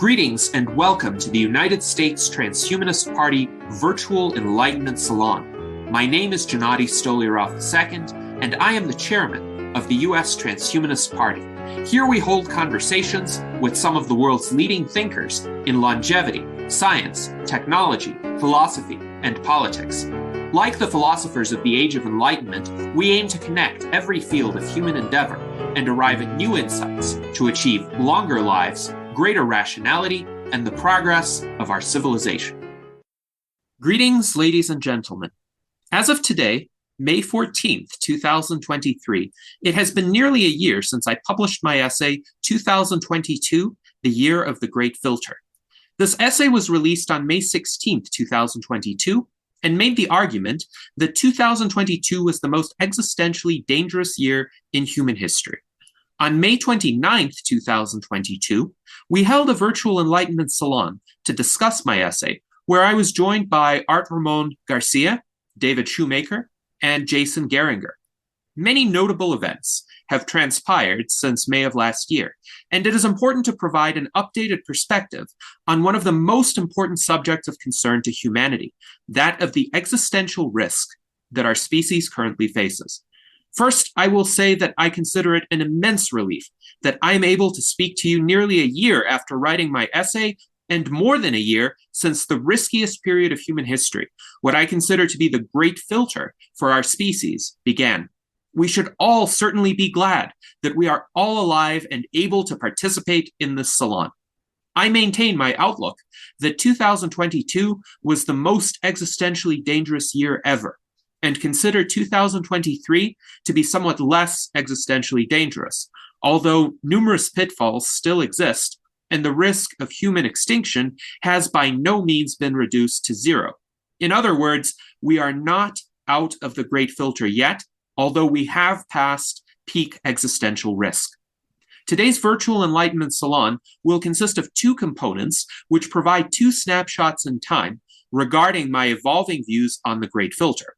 Greetings and welcome to the United States Transhumanist Party Virtual Enlightenment Salon. My name is Gennady Stoliarov II, and I am the chairman of the U.S. Transhumanist Party. Here we hold conversations with some of the world's leading thinkers in longevity, science, technology, philosophy, and politics. Like the philosophers of the Age of Enlightenment, we aim to connect every field of human endeavor and arrive at new insights to achieve longer lives, greater rationality, and the progress of our civilization. Greetings, ladies and gentlemen. As of today, May 14th, 2023, it has been nearly a year since I published my essay, 2022, The Year of the Great Filter. This essay was released on May 16th, 2022, and made the argument that 2022 was the most existentially dangerous year in human history. On May 29th, 2022, we held a virtual Enlightenment Salon to discuss my essay, where I was joined by Art Ramon Garcia, David Shoemaker, and Jason Geringer. Many notable events have transpired since May of last year, and it is important to provide an updated perspective on one of the most important subjects of concern to humanity, that of the existential risk that our species currently faces. First, I will say that I consider it an immense relief that I am able to speak to you nearly a year after writing my essay and more than a year since the riskiest period of human history, what I consider to be the great filter for our species, began. We should all certainly be glad that we are all alive and able to participate in this salon. I maintain my outlook that 2022 was the most existentially dangerous year ever, and consider 2023 to be somewhat less existentially dangerous, although numerous pitfalls still exist, and the risk of human extinction has by no means been reduced to zero. In other words, we are not out of the great filter yet, although we have passed peak existential risk. Today's virtual Enlightenment Salon will consist of two components which provide two snapshots in time regarding my evolving views on the great filter.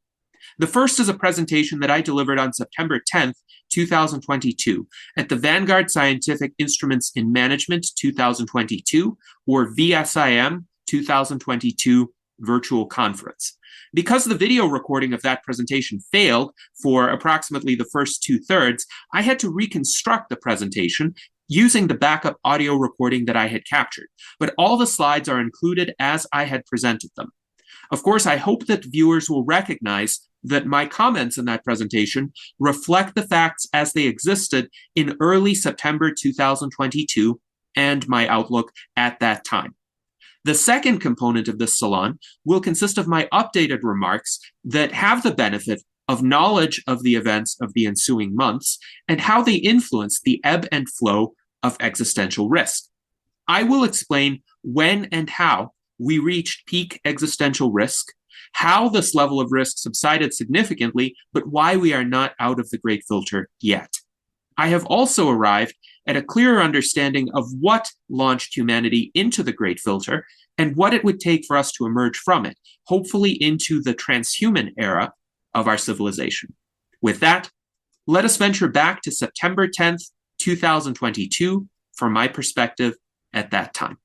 The first is a presentation that I delivered on September 10th, 2022 at the Vanguard Scientific Instruments in Management 2022, or VSIM 2022 virtual conference. Because the video recording of that presentation failed for approximately the first two-thirds, I had to reconstruct the presentation using the backup audio recording that I had captured, but all the slides are included as I had presented them. Of course, I hope that viewers will recognize that my comments in that presentation reflect the facts as they existed in early September 2022 and my outlook at that time. The second component of this salon will consist of my updated remarks that have the benefit of knowledge of the events of the ensuing months and how they influence the ebb and flow of existential risk. I will explain when and how we reached peak existential risk, how this level of risk subsided significantly, but why we are not out of the great filter yet. I have also arrived at a clearer understanding of what launched humanity into the great filter and what it would take for us to emerge from it, hopefully into the transhuman era of our civilization. With that, let us venture back to September 10th, 2022, from my perspective at that time.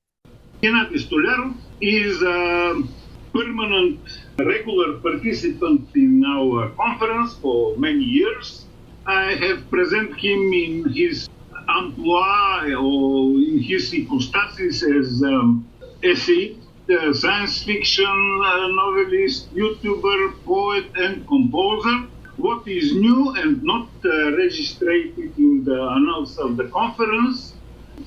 Gennady Stoliarov is a permanent, regular participant in our conference for many years. I have presented him in his emploi or in his circumstances as essayist, science fiction novelist, YouTuber, poet, and composer. What is new and not registered in the annals of the conference?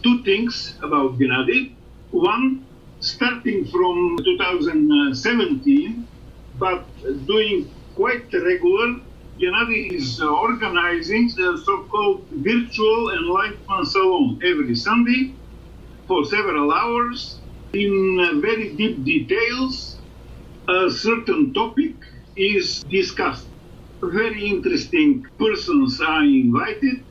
Two things about Gennady. One, starting from 2017, but doing quite regular, Gennady is organizing the so-called Virtual Enlightenment Salon every Sunday for several hours in very deep details. A certain topic is discussed. Very interesting persons are invited,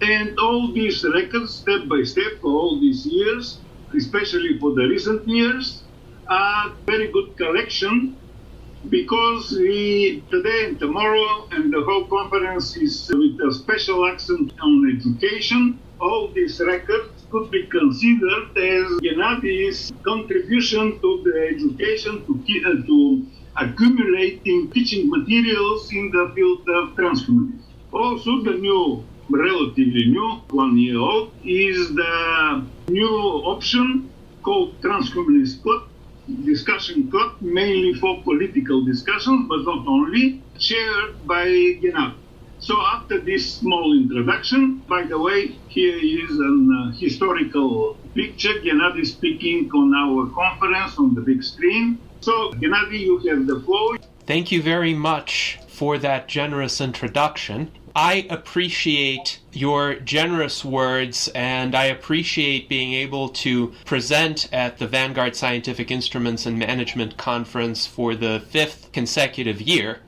and all these records, step by step, for all these years, especially for the recent years, are very good collection, because we today and tomorrow and the whole conference is with a special accent on education. All these records could be considered as Gennadi's contribution to the education to accumulating teaching materials in the field of transhumanism. Also, the new, relatively new, 1 year old, is the new option called Transhumanist Club, discussion club, mainly for political discussions, but not only, chaired by Gennady. So after this small introduction, by the way, here is an historical picture, Gennady speaking on our conference on the big screen. So, Gennady, you have the floor. Thank you very much for that generous introduction. I appreciate your generous words, and I appreciate being able to present at the Vanguard Scientific Instruments and Management Conference for the 5th consecutive year.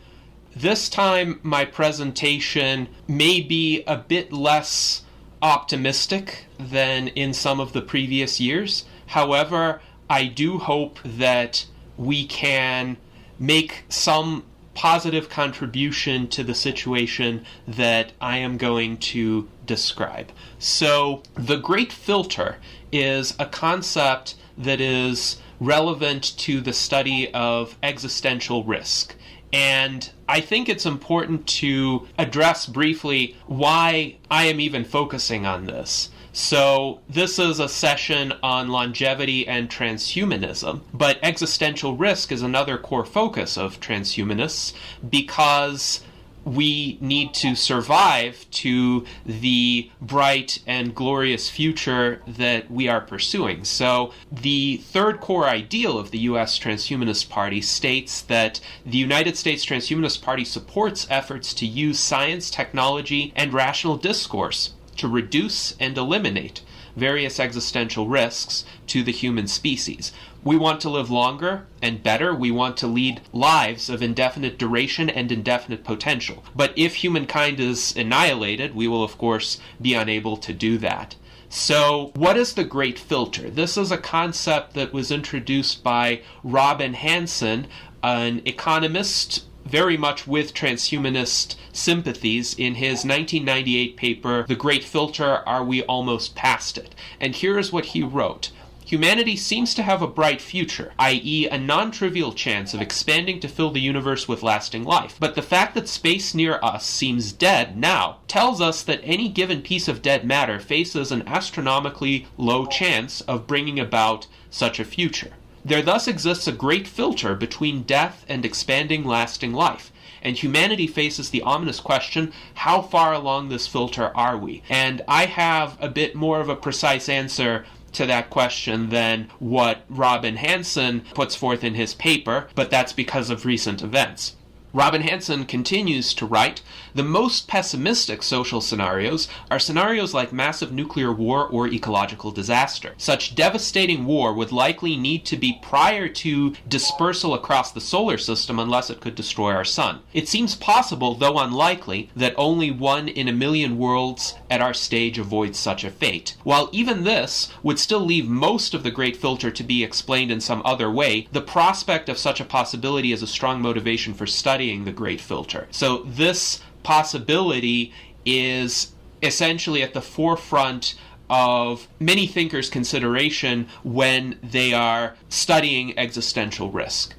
This time, my presentation may be a bit less optimistic than in some of the previous years. However, I do hope that we can make some positive contribution to the situation that I am going to describe. So, the Great Filter is a concept that is relevant to the study of existential risk. And I think it's important to address briefly why I am even focusing on this. So this is a session on longevity and transhumanism, but existential risk is another core focus of transhumanists because we need to survive to the bright and glorious future that we are pursuing. So the third core ideal of the U.S. Transhumanist Party states that the United States Transhumanist Party supports efforts to use science, technology, and rational discourse to reduce and eliminate various existential risks to the human species. We want to live longer and better. We want to lead lives of indefinite duration and indefinite potential. But if humankind is annihilated, we will, of course, be unable to do that. So, what is the Great Filter? This is a concept that was introduced by Robin Hanson, an economist very much with transhumanist sympathies, in his 1998 paper, The Great Filter, Are We Almost Past It? And here is what he wrote. Humanity seems to have a bright future, i.e. a non-trivial chance of expanding to fill the universe with lasting life. But the fact that space near us seems dead now tells us that any given piece of dead matter faces an astronomically low chance of bringing about such a future. There thus exists a great filter between death and expanding lasting life. And humanity faces the ominous question, how far along this filter are we? And I have a bit more of a precise answer to that question than what Robin Hanson puts forth in his paper, but that's because of recent events. Robin Hanson continues to write, the most pessimistic social scenarios are scenarios like massive nuclear war or ecological disaster. Such devastating war would likely need to be prior to dispersal across the solar system unless it could destroy our sun. It seems possible, though unlikely, that only 1 in a million worlds at our stage avoids such a fate. While even this would still leave most of the Great Filter to be explained in some other way, the prospect of such a possibility is a strong motivation for studying the Great Filter. So this possibility is essentially at the forefront of many thinkers' consideration when they are studying existential risk.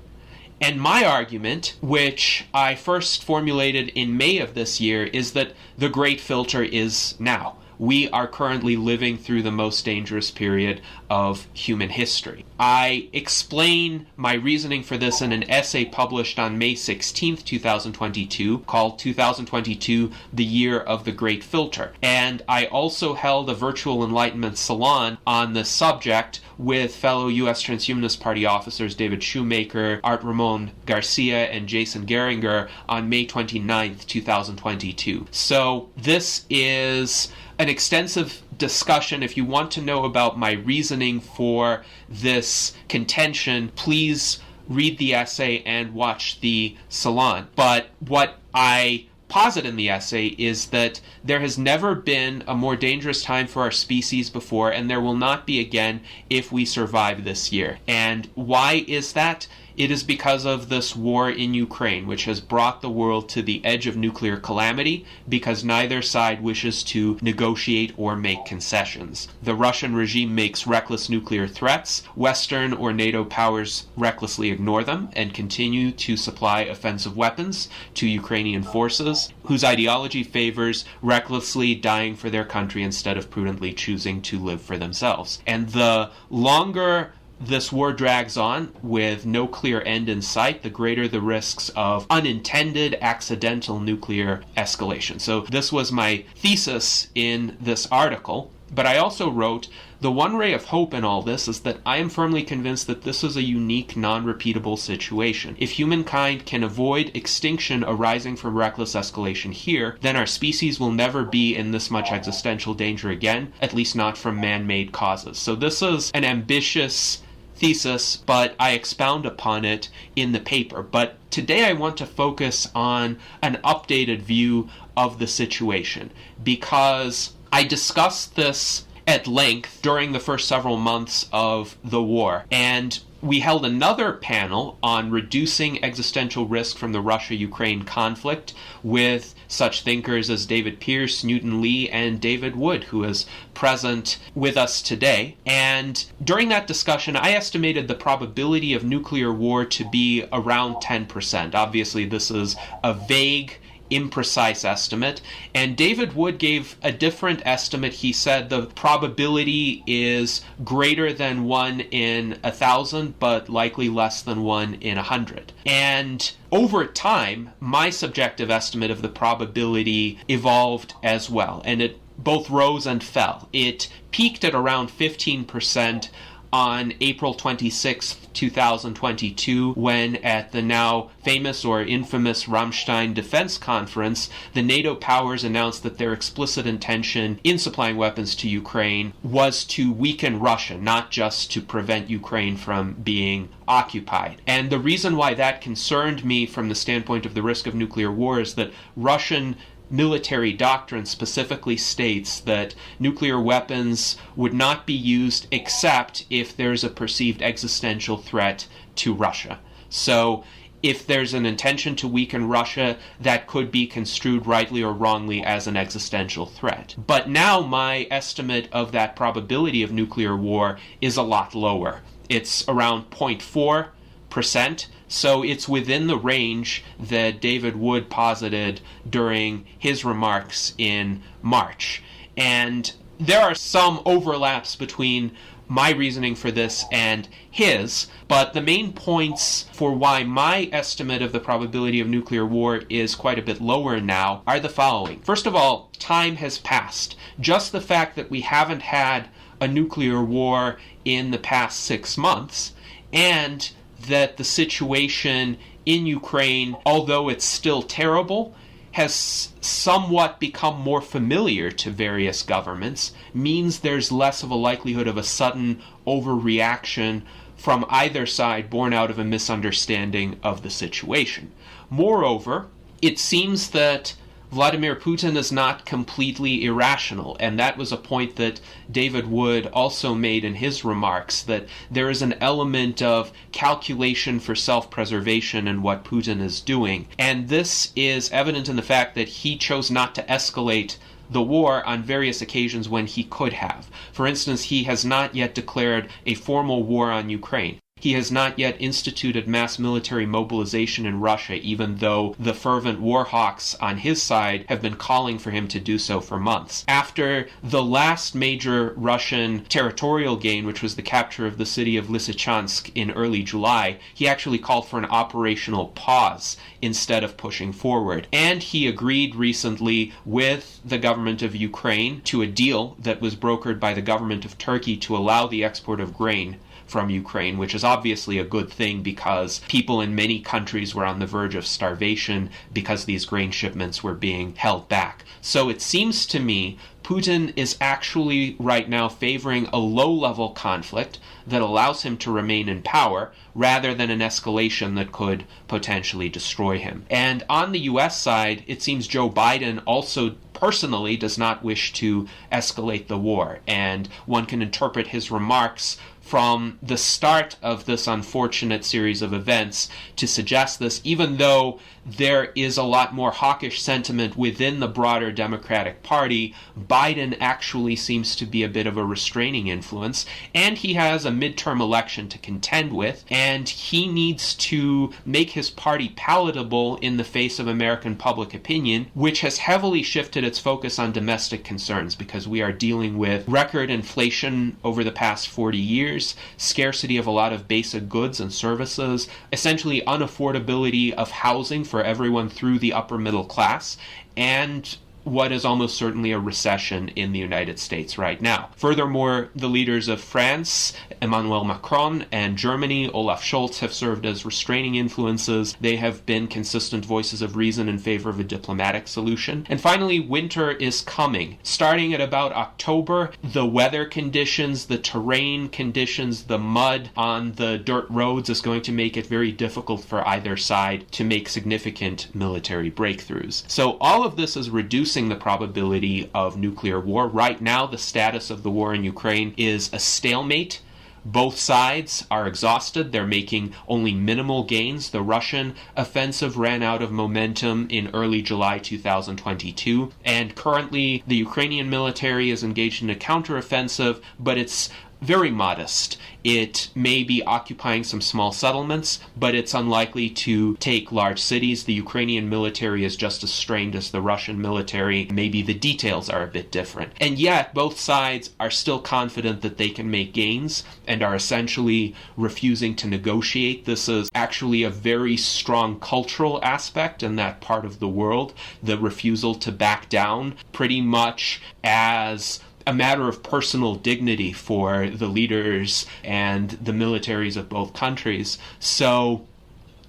And my argument, which I first formulated in May of this year, is that the Great Filter is now. We are currently living through the most dangerous period of human history. I explain my reasoning for this in an essay published on May 16th, 2022, called 2022, The Year of the Great Filter. And I also held a virtual Enlightenment Salon on the subject with fellow U.S. Transhumanist Party officers David Shoemaker, Art Ramon Garcia, and Jason Geringer on May 29th, 2022. So this is an extensive discussion. If you want to know about my reasoning for this contention, please read the essay and watch the salon. But what I posit in the essay is that there has never been a more dangerous time for our species before, and there will not be again if we survive this year. And why is that? it is because of this war in Ukraine, which has brought the world to the edge of nuclear calamity because neither side wishes to negotiate or make concessions. The Russian regime makes reckless nuclear threats. Western or NATO powers recklessly ignore them and continue to supply offensive weapons to Ukrainian forces, whose ideology favors recklessly dying for their country instead of prudently choosing to live for themselves. And the longer this war drags on with no clear end in sight, the greater the risks of unintended accidental nuclear escalation. So this was my thesis in this article, but I also wrote, the one ray of hope in all this is that I am firmly convinced that this is a unique, non-repeatable situation. If humankind can avoid extinction arising from reckless escalation here, then our species will never be in this much existential danger again, at least not from man-made causes. So this is an ambitious thesis, but I expound upon it in the paper. But today I want to focus on an updated view of the situation, because I discussed this at length during the first several months of the war, and we held another panel on reducing existential risk from the Russia-Ukraine conflict with such thinkers as David Pearce, Newton Lee, and David Wood, who is present with us today. And during that discussion, I estimated the probability of nuclear war to be around 10%. Obviously, this is a vague, imprecise estimate, and David Wood gave a different estimate. He said the probability is greater than 1 in 1,000, but likely less than 1 in 100. And over time, my subjective estimate of the probability evolved as well, and it both rose and fell. It peaked at around 15% on April 26, 2022, when at the now famous or infamous Ramstein Defense Conference, the NATO powers announced that their explicit intention in supplying weapons to Ukraine was to weaken Russia, not just to prevent Ukraine from being occupied. And the reason why that concerned me from the standpoint of the risk of nuclear war is that Russian military doctrine specifically states that nuclear weapons would not be used except if there's a perceived existential threat to Russia. So if there's an intention to weaken Russia, that could be construed rightly or wrongly as an existential threat. But now my estimate of that probability of nuclear war is a lot lower. It's around 0.4%. So it's within the range that David Wood posited during his remarks in March. And there are some overlaps between my reasoning for this and his, but the main points for why my estimate of the probability of nuclear war is quite a bit lower now are the following. First of all, time has passed. Just the fact that we haven't had a nuclear war in the past 6 months, and that the situation in Ukraine, although it's still terrible, has somewhat become more familiar to various governments, means there's less of a likelihood of a sudden overreaction from either side born out of a misunderstanding of the situation. Moreover, it seems that Vladimir Putin is not completely irrational, and that was a point that David Wood also made in his remarks, that there is an element of calculation for self-preservation in what Putin is doing. And this is evident in the fact that he chose not to escalate the war on various occasions when he could have. For instance, he has not yet declared a formal war on Ukraine. He has not yet instituted mass military mobilization in Russia, even though the fervent war hawks on his side have been calling for him to do so for months. After the last major Russian territorial gain, which was the capture of the city of Lysychansk in early July, he actually called for an operational pause instead of pushing forward. And he agreed recently with the government of Ukraine to a deal that was brokered by the government of Turkey to allow the export of grain from Ukraine, which is obviously a good thing because people in many countries were on the verge of starvation because these grain shipments were being held back. So it seems to me Putin is actually right now favoring a low-level conflict that allows him to remain in power rather than an escalation that could potentially destroy him. And on the U.S. side, it seems Joe Biden also personally does not wish to escalate the war, and one can interpret his remarks from the start of this unfortunate series of events to suggest this, even though there is a lot more hawkish sentiment within the broader Democratic Party. Biden actually seems to be a bit of a restraining influence, and he has a midterm election to contend with, and he needs to make his party palatable in the face of American public opinion, which has heavily shifted its focus on domestic concerns because we are dealing with record inflation over the past 40 years, scarcity of a lot of basic goods and services, essentially unaffordability of housing for everyone through the upper middle class, and what is almost certainly a recession in the United States right now. Furthermore, the leaders of France, Emmanuel Macron, and Germany, Olaf Scholz, have served as restraining influences. They have been consistent voices of reason in favor of a diplomatic solution. And finally, winter is coming. Starting at about October, the weather conditions, the terrain conditions, the mud on the dirt roads is going to make it very difficult for either side to make significant military breakthroughs. So all of this is reducing the probability of nuclear war. Right now, the status of the war in Ukraine is a stalemate. Both sides are exhausted. They're making only minimal gains. The Russian offensive ran out of momentum in early July 2022, and currently the Ukrainian military is engaged in a counteroffensive, but it's very modest. It may be occupying some small settlements, but it's unlikely to take large cities. The Ukrainian military is just as strained as the Russian military. Maybe the details are a bit different. And yet, both sides are still confident that they can make gains and are essentially refusing to negotiate. This is actually a very strong cultural aspect in that part of the world, the refusal to back down, pretty much as a matter of personal dignity for the leaders and the militaries of both countries. So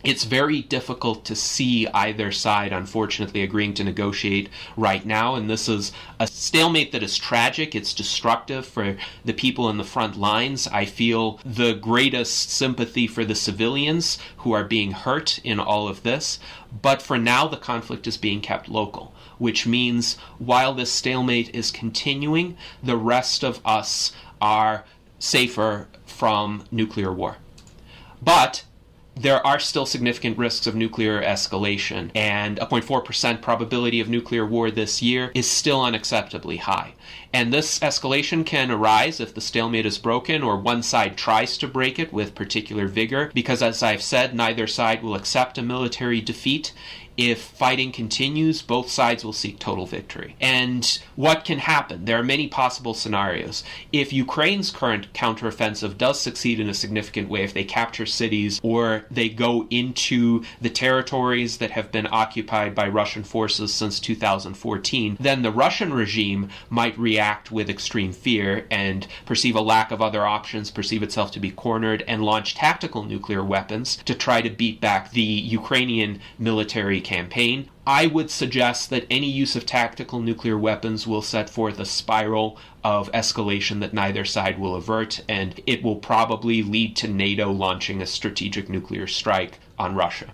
it's very difficult to see either side, unfortunately, agreeing to negotiate right now, and this is a stalemate that is tragic. It's destructive for the people in the front lines. I feel the greatest sympathy for the civilians who are being hurt in all of this, but for now the conflict is being kept local, which means while this stalemate is continuing, the rest of us are safer from nuclear war. But there are still significant risks of nuclear escalation, and a 0.4% probability of nuclear war this year is still unacceptably high. And this escalation can arise if the stalemate is broken or one side tries to break it with particular vigor, because as I've said, neither side will accept a military defeat. If fighting continues, both sides will seek total victory. And what can happen? There are many possible scenarios. If Ukraine's current counteroffensive does succeed in a significant way, if they capture cities or they go into the territories that have been occupied by Russian forces since 2014, then the Russian regime might react with extreme fear and perceive a lack of other options, perceive itself to be cornered, and launch tactical nuclear weapons to try to beat back the Ukrainian military campaign. I would suggest that any use of tactical nuclear weapons will set forth a spiral of escalation that neither side will avert, and it will probably lead to NATO launching a strategic nuclear strike on Russia.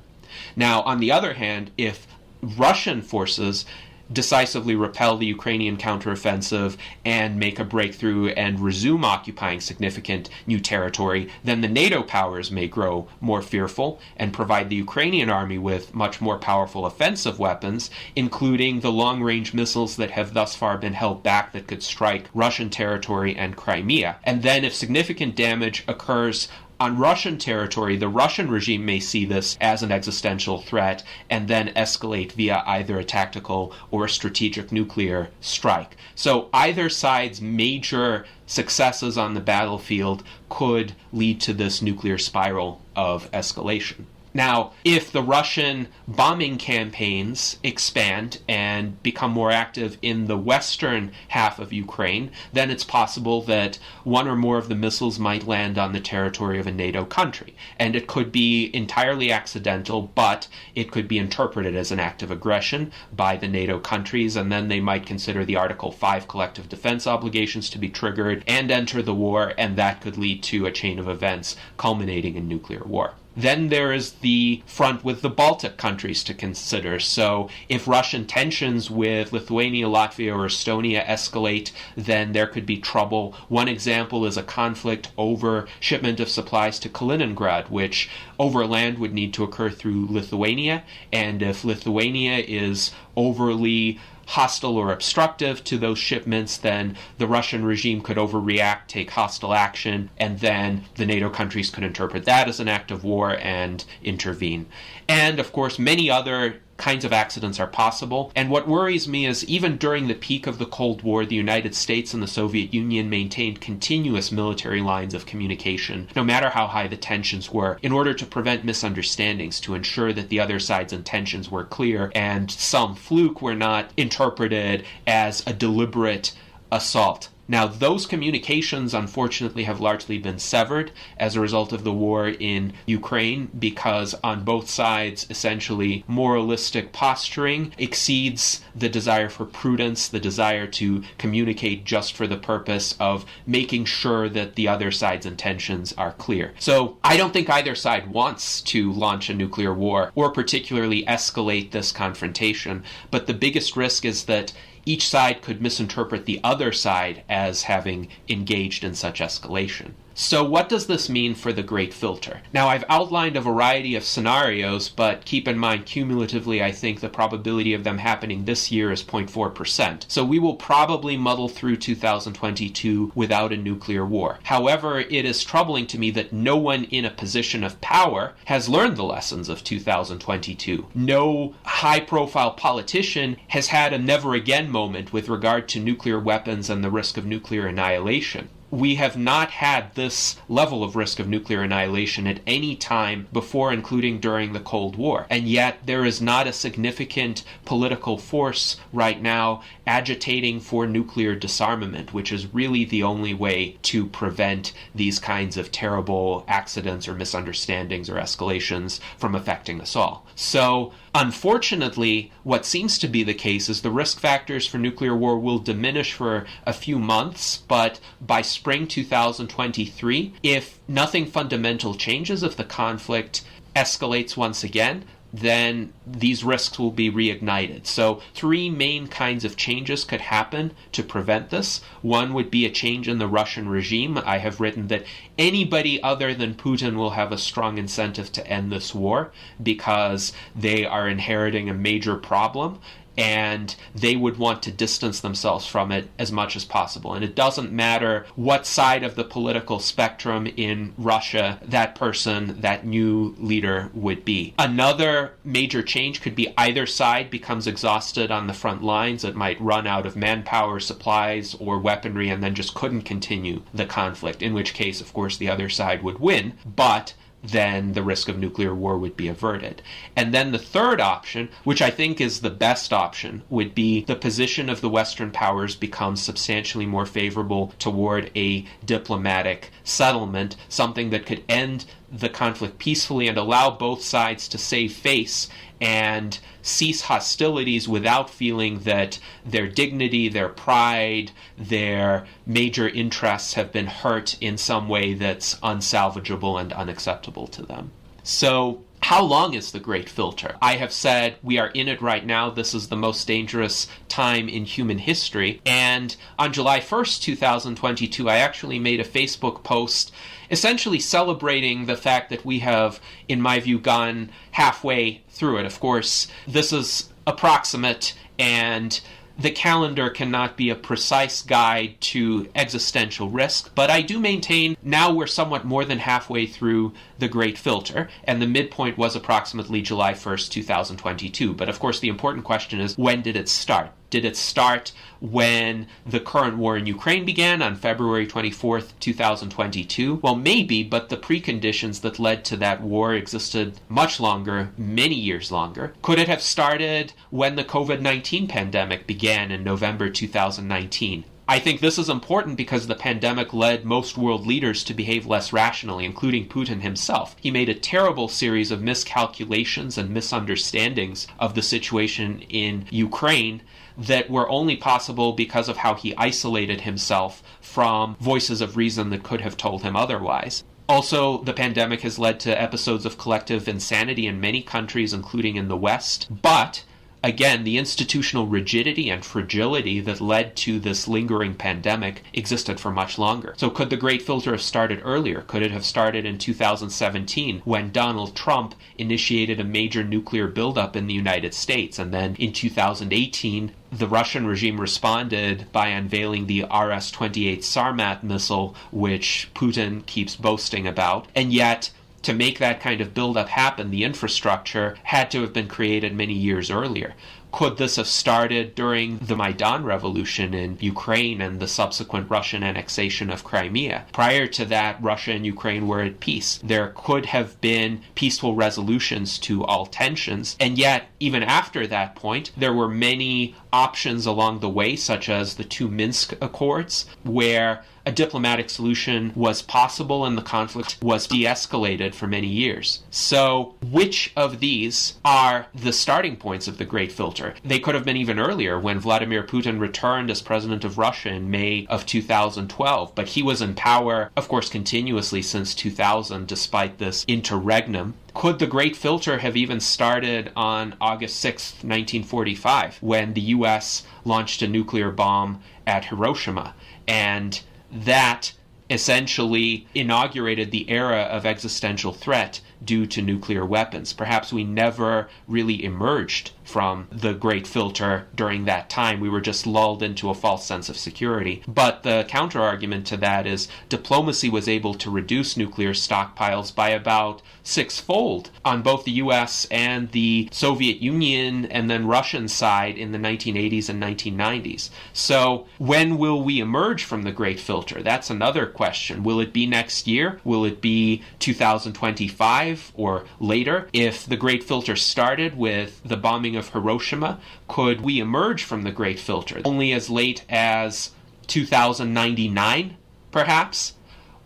Now, on the other hand, if Russian forces decisively repel the Ukrainian counteroffensive and make a breakthrough and resume occupying significant new territory, then the NATO powers may grow more fearful and provide the Ukrainian army with much more powerful offensive weapons, including the long-range missiles that have thus far been held back that could strike Russian territory and Crimea. And then if significant damage occurs on Russian territory, the Russian regime may see this as an existential threat and then escalate via either a tactical or a strategic nuclear strike. So either side's major successes on the battlefield could lead to this nuclear spiral of escalation. Now, if the Russian bombing campaigns expand and become more active in the western half of Ukraine, then it's possible that one or more of the missiles might land on the territory of a NATO country. And it could be entirely accidental, but it could be interpreted as an act of aggression by the NATO countries, and then they might consider the Article 5 collective defense obligations to be triggered and enter the war, and that could lead to a chain of events culminating in nuclear war. Then there is the front with the Baltic countries to consider. So if Russian tensions with Lithuania, Latvia, or Estonia escalate, then there could be trouble. One example is a conflict over shipment of supplies to Kaliningrad, which overland would need to occur through Lithuania. And if Lithuania is overly hostile or obstructive to those shipments, then the Russian regime could overreact, take hostile action, and then the NATO countries could interpret that as an act of war and intervene. And, of course, many other kinds of accidents are possible. And what worries me is even during the peak of the Cold War, the United States and the Soviet Union maintained continuous military lines of communication, no matter how high the tensions were, in order to prevent misunderstandings, to ensure that the other side's intentions were clear and some fluke were not interpreted as a deliberate assault. Now, those communications, unfortunately, have largely been severed as a result of the war in Ukraine, because on both sides, essentially, moralistic posturing exceeds the desire for prudence, the desire to communicate just for the purpose of making sure that the other side's intentions are clear. So I don't think either side wants to launch a nuclear war or particularly escalate this confrontation, but the biggest risk is that each side could misinterpret the other side as having engaged in such escalation. So what does this mean for the Great Filter? Now, I've outlined a variety of scenarios, but keep in mind, cumulatively, I think the probability of them happening this year is 0.4%. So we will probably muddle through 2022 without a nuclear war. However, it is troubling to me that no one in a position of power has learned the lessons of 2022. No high-profile politician has had a never-again moment with regard to nuclear weapons and the risk of nuclear annihilation. We have not had this level of risk of nuclear annihilation at any time before, including during the Cold War. And yet there is not a significant political force right now agitating for nuclear disarmament, which is really the only way to prevent these kinds of terrible accidents or misunderstandings or escalations from affecting us all. So, unfortunately, what seems to be the case is the risk factors for nuclear war will diminish for a few months, but by spring 2023, if nothing fundamental changes, if the conflict escalates once again, then these risks will be reignited. So 3 main kinds of changes could happen to prevent this. One would be a change in the Russian regime. I have written that anybody other than Putin will have a strong incentive to end this war because they are inheriting a major problem, and they would want to distance themselves from it as much as possible. And it doesn't matter what side of the political spectrum in Russia that person, that new leader, would be. Another major change could be either side becomes exhausted on the front lines. It might run out of manpower, supplies, or weaponry, and then just couldn't continue the conflict, in which case, of course, the other side would win, but then the risk of nuclear war would be averted. And then the third option, which I think is the best option, would be the position of the Western powers becomes substantially more favorable toward a diplomatic settlement, something that could end the conflict peacefully and allow both sides to save face and cease hostilities without feeling that their dignity, their pride, their major interests have been hurt in some way that's unsalvageable and unacceptable to them. So, how long is the Great Filter? I have said we are in it right now. This is the most dangerous time in human history. And on July 1st, 2022, I actually made a Facebook post essentially celebrating the fact that we have, in my view, gone halfway through it. Of course, this is approximate, and the calendar cannot be a precise guide to existential risk, but I do maintain now we're somewhat more than halfway through the Great Filter, and the midpoint was approximately July 1st, 2022. But of course, the important question is, when did it start? Did it start when the current war in Ukraine began on February 24th, 2022? Well, maybe, but the preconditions that led to that war existed much longer, many years longer. Could it have started when the COVID-19 pandemic began in November 2019? I think this is important because the pandemic led most world leaders to behave less rationally, including Putin himself. He made a terrible series of miscalculations and misunderstandings of the situation in Ukraine that were only possible because of how he isolated himself from voices of reason that could have told him otherwise. Also, the pandemic has led to episodes of collective insanity in many countries, including in the West. But again, the institutional rigidity and fragility that led to this lingering pandemic existed for much longer. So could the Great Filter have started earlier? Could it have started in 2017 when Donald Trump initiated a major nuclear buildup in the United States? And then in 2018, the Russian regime responded by unveiling the RS-28 Sarmat missile, which Putin keeps boasting about. And yet, to make that kind of buildup happen, the infrastructure had to have been created many years earlier. Could this have started during the Maidan Revolution in Ukraine and the subsequent Russian annexation of Crimea? Prior to that, Russia and Ukraine were at peace. There could have been peaceful resolutions to all tensions, and yet, even after that point, there were many options along the way, such as the two Minsk Accords, where a diplomatic solution was possible and the conflict was de-escalated for many years. So, which of these are the starting points of the Great Filter? They could have been even earlier, when Vladimir Putin returned as president of Russia in May of 2012, but he was in power, of course, continuously since 2000, despite this interregnum. Could the Great Filter have even started on August 6th, 1945, when the U.S. launched a nuclear bomb at Hiroshima? And that essentially inaugurated the era of existential threat due to nuclear weapons. Perhaps we never really emerged from the Great Filter during that time. We were just lulled into a false sense of security. But the counter-argument to that is diplomacy was able to reduce nuclear stockpiles by about sixfold on both the US and the Soviet Union and then Russian side in the 1980s and 1990s. So when will we emerge from the Great Filter? That's another question. Will it be next year? Will it be 2025 or later? If the Great Filter started with the bombing of Hiroshima, could we emerge from the Great Filter only as late as 2099, perhaps?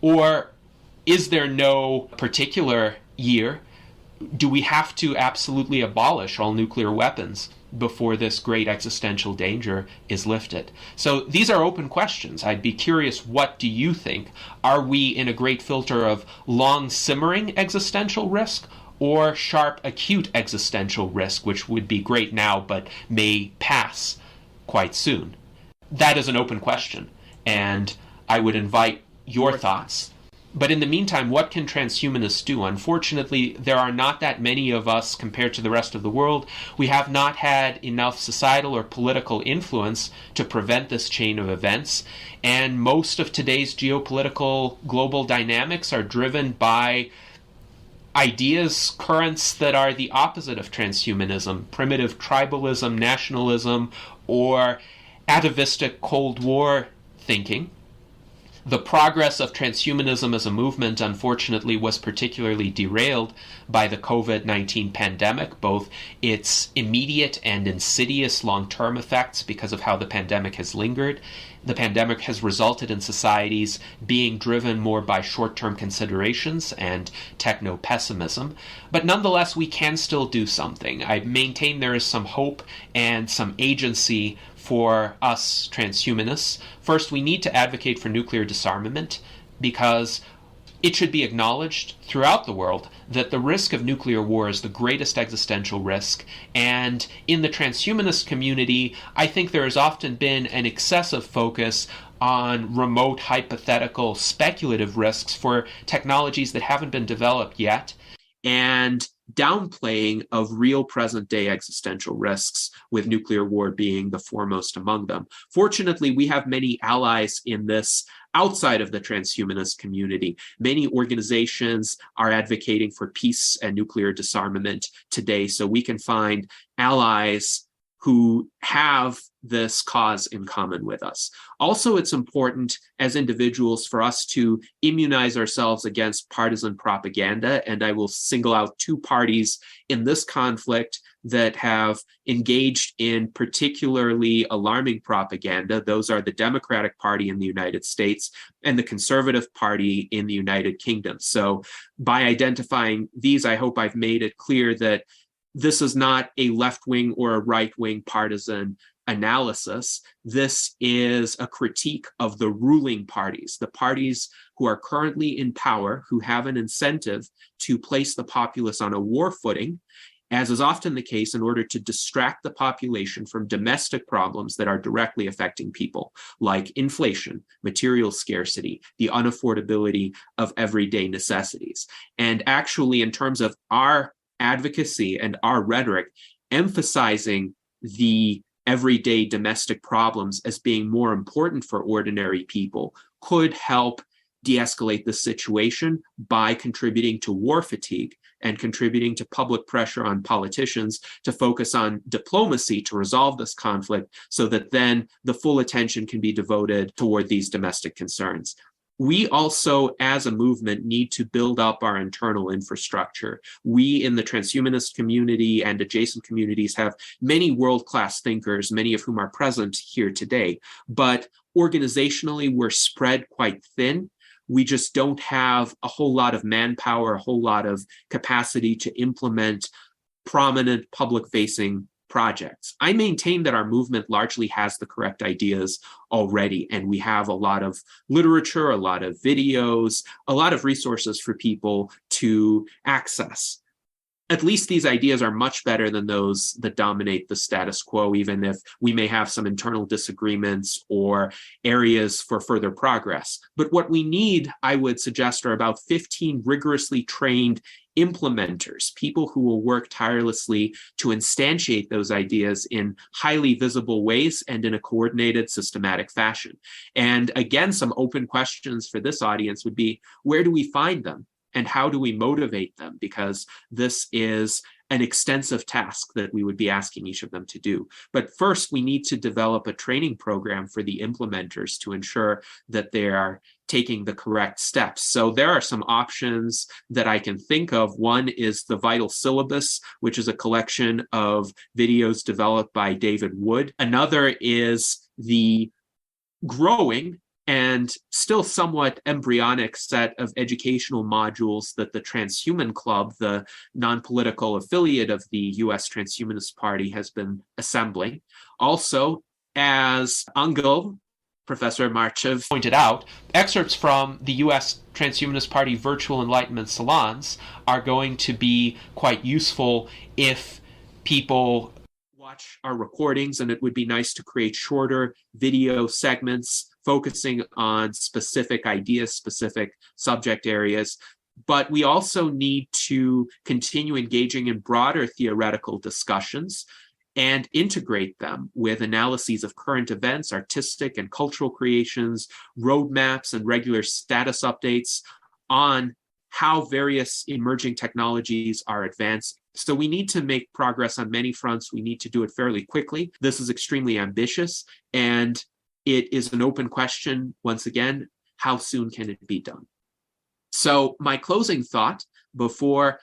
Or is there no particular year? Do we have to absolutely abolish all nuclear weapons before this great existential danger is lifted? So these are open questions. I'd be curious, what do you think? Are we in a Great Filter of long simmering existential risk, or sharp acute existential risk, which would be great now but may pass quite soon? That is an open question, and I would invite your thoughts. But in the meantime, what can transhumanists do? Unfortunately, there are not that many of us compared to the rest of the world. We have not had enough societal or political influence to prevent this chain of events. And most of today's geopolitical global dynamics are driven by ideas, currents that are the opposite of transhumanism: primitive tribalism, nationalism, or atavistic Cold War thinking. The progress of transhumanism as a movement, unfortunately, was particularly derailed by the COVID-19 pandemic, both its immediate and insidious long-term effects because of how the pandemic has lingered. The pandemic has resulted in societies being driven more by short-term considerations and techno-pessimism. But nonetheless, we can still do something. I maintain there is some hope and some agency for us transhumanists. First, we need to advocate for nuclear disarmament, because it should be acknowledged throughout the world that the risk of nuclear war is the greatest existential risk. And in the transhumanist community, I think there has often been an excessive focus on remote, hypothetical, speculative risks for technologies that haven't been developed yet, and downplaying of real present-day existential risks, with nuclear war being the foremost among them. Fortunately, we have many allies in this outside of the transhumanist community. Many organizations are advocating for peace and nuclear disarmament today, so we can find allies who have this cause in common with us. Also, it's important as individuals for us to immunize ourselves against partisan propaganda, and I will single out two parties in this conflict that have engaged in particularly alarming propaganda. Those are the Democratic Party in the United States and the Conservative Party in the United Kingdom. So by identifying these, I hope I've made it clear that this is not a left-wing or a right-wing partisan analysis. This is a critique of the ruling parties, the parties who are currently in power, who have an incentive to place the populace on a war footing, as is often the case, in order to distract the population from domestic problems that are directly affecting people, like inflation, material scarcity, the unaffordability of everyday necessities. And actually, in terms of our advocacy and our rhetoric, emphasizing the everyday domestic problems as being more important for ordinary people could help de-escalate the situation by contributing to war fatigue and contributing to public pressure on politicians to focus on diplomacy to resolve this conflict, so that then the full attention can be devoted toward these domestic concerns. We also, as a movement, need to build up our internal infrastructure. We in the transhumanist community and adjacent communities have many world-class thinkers, many of whom are present here today. But organizationally, we're spread quite thin. We just don't have a whole lot of manpower, a whole lot of capacity to implement prominent public-facing projects. I maintain that our movement largely has the correct ideas already, and we have a lot of literature, a lot of videos, a lot of resources for people to access. At least these ideas are much better than those that dominate the status quo, even if we may have some internal disagreements or areas for further progress. But what we need, I would suggest, are about 15 rigorously trained implementers, people who will work tirelessly to instantiate those ideas in highly visible ways and in a coordinated, systematic fashion. And again, some open questions for this audience would be, where do we find them? And how do we motivate them? Because this is an extensive task that we would be asking each of them to do. But first, we need to develop a training program for the implementers to ensure that they are taking the correct steps. So there are some options that I can think of. One is the Vital Syllabus, which is a collection of videos developed by David Wood. Another is the growing and still somewhat embryonic set of educational modules that the Transhuman Club, the non-political affiliate of the US Transhumanist Party, has been assembling. Also, as Angel, Professor Marchev, pointed out, excerpts from the US Transhumanist Party virtual Enlightenment salons are going to be quite useful if people watch our recordings, and it would be nice to create shorter video segments focusing on specific ideas, specific subject areas. But we also need to continue engaging in broader theoretical discussions and integrate them with analyses of current events, artistic and cultural creations, roadmaps, and regular status updates on how various emerging technologies are advancing. So we need to make progress on many fronts. We need to do it fairly quickly. This is extremely ambitious, and it is an open question, once again, how soon can it be done? So my closing thought before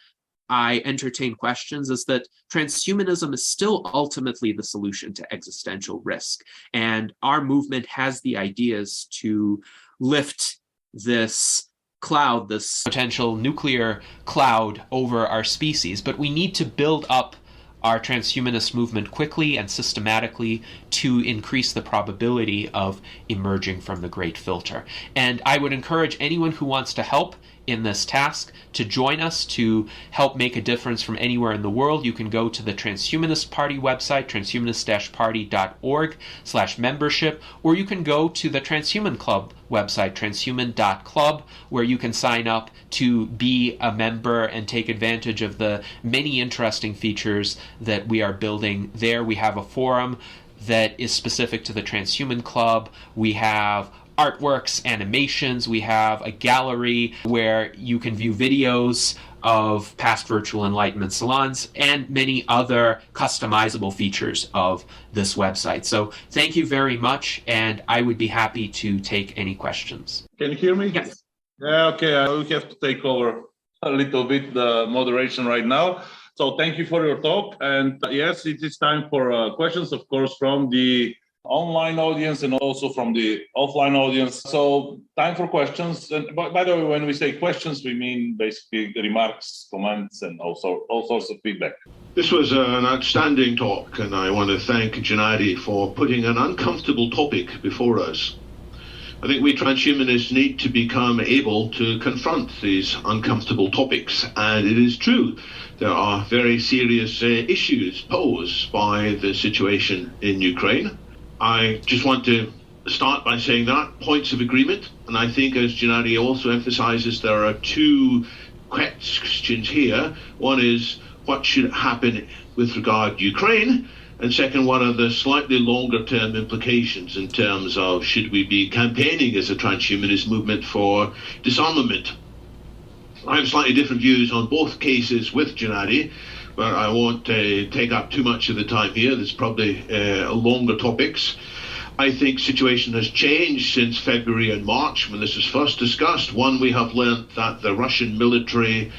I entertain questions is that transhumanism is still ultimately the solution to existential risk. And our movement has the ideas to lift this cloud, this potential nuclear cloud over our species, but we need to build up our transhumanist movement quickly and systematically to increase the probability of emerging from the Great Filter. And I would encourage anyone who wants to help in this task to join us to help make a difference from anywhere in the world. You can go to the Transhumanist Party website, transhumanist-party.org/membership, or you can go to the Transhuman Club website, transhuman.club, where you can sign up to be a member and take advantage of the many interesting features that we are building there. We have a forum that is specific to the Transhuman Club. We have artworks, animations. We have a gallery where you can view videos of past virtual enlightenment salons and many other customizable features of this website. So thank you very much, and I would be happy to take any questions. Can you hear me? Yes. Yeah, okay. I will have to take over a little bit the moderation right now. So thank you for your talk. And yes, it is time for questions, of course, from the online audience and also from the offline audience. So time for questions. And by the way, when we say questions, we mean basically remarks, comments, and also all sorts of feedback. This was an outstanding talk, and I want to thank Gennady for putting an uncomfortable topic before us. I think we transhumanists need to become able to confront these uncomfortable topics, and it is true there are very serious issues posed by the situation in Ukraine. I just want to start by saying that points of agreement, and I think, as Gennady also emphasizes, there are two questions here. One is what should happen with regard to Ukraine, and second, what are the slightly longer term implications in terms of should we be campaigning as a transhumanist movement for disarmament? I have slightly different views on both cases with Gennady, but I won't take up too much of the time here. There's probably longer topics. I think situation has changed since February and March when this was first discussed. One, we have learned that the Russian military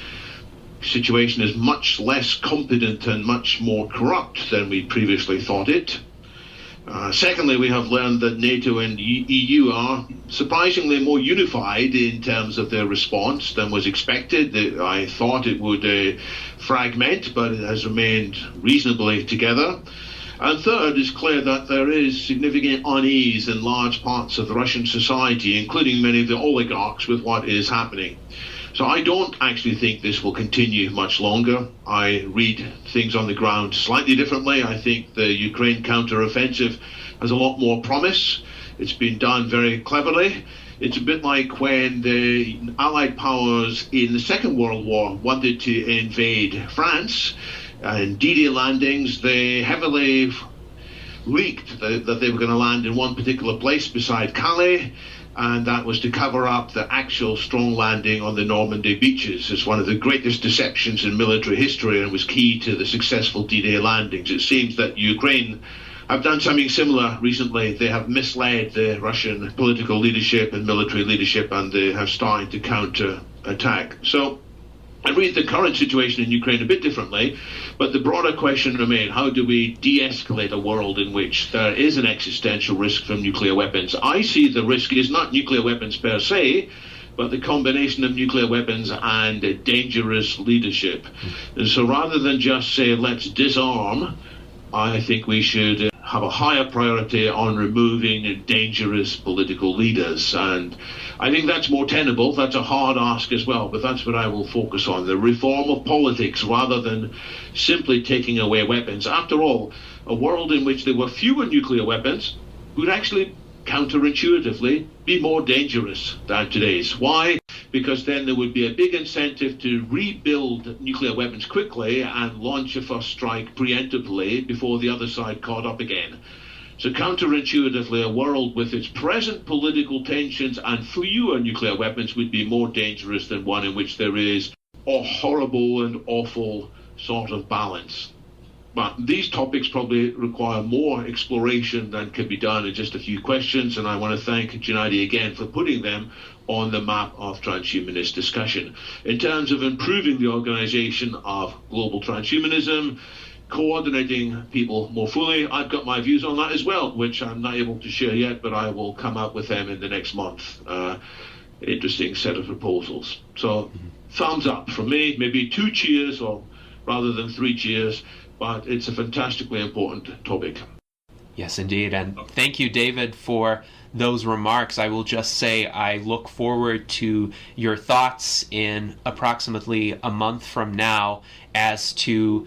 situation is much less competent and much more corrupt than we previously thought it. Secondly, we have learned that NATO and EU are surprisingly more unified in terms of their response than was expected. I thought it would fragment, but it has remained reasonably together. And third, it's clear that there is significant unease in large parts of the Russian society, including many of the oligarchs, with what is happening. So I don't actually think this will continue much longer. I read things on the ground slightly differently. I think the Ukraine counter-offensive has a lot more promise. It's been done very cleverly. It's a bit like when the Allied powers in the Second World War wanted to invade France. And D-Day landings, they heavily leaked that they were going to land in one particular place beside Calais, and that was to cover up the actual strong landing on the Normandy beaches. It's one of the greatest deceptions in military history and was key to the successful D-Day landings. It seems that Ukraine have done something similar recently. They have misled the Russian political leadership and military leadership, and they have started to counter-attack. So I read the current situation in Ukraine a bit differently, but the broader question remains, how do we de-escalate a world in which there is an existential risk from nuclear weapons? I see the risk is not nuclear weapons per se, but the combination of nuclear weapons and dangerous leadership. And so rather than just say, let's disarm, I think we should have a higher priority on removing dangerous political leaders. And I think that's more tenable. That's a hard ask as well, but that's what I will focus on, the reform of politics rather than simply taking away weapons. After all, a world in which there were fewer nuclear weapons would actually counterintuitively be more dangerous than today's. Why? Because then there would be a big incentive to rebuild nuclear weapons quickly and launch a first strike preemptively before the other side caught up again. So counterintuitively, a world with its present political tensions and fewer nuclear weapons would be more dangerous than one in which there is a horrible and awful sort of balance. But these topics probably require more exploration than can be done in just a few questions, and I want to thank Gennady again for putting them on the map of transhumanist discussion. In terms of improving the organization of global transhumanism, coordinating people more fully, I've got my views on that as well, which I'm not able to share yet, but I will come up with them in the next month. Interesting set of proposals. So thumbs up from me, maybe 2 cheers or rather than 3 cheers, but it's a fantastically important topic. Yes, indeed. And thank you, David, for those remarks. I will just say I look forward to your thoughts in approximately a month from now as to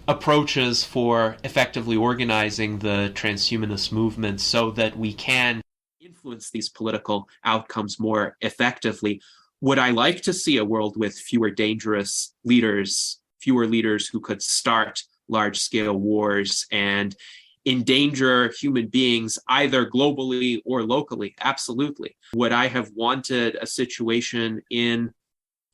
approaches for effectively organizing the transhumanist movement so that we can influence these political outcomes more effectively. Would I like to see a world with fewer dangerous leaders, fewer leaders who could start large-scale wars and endanger human beings either globally or locally. Absolutely. Would I have wanted a situation in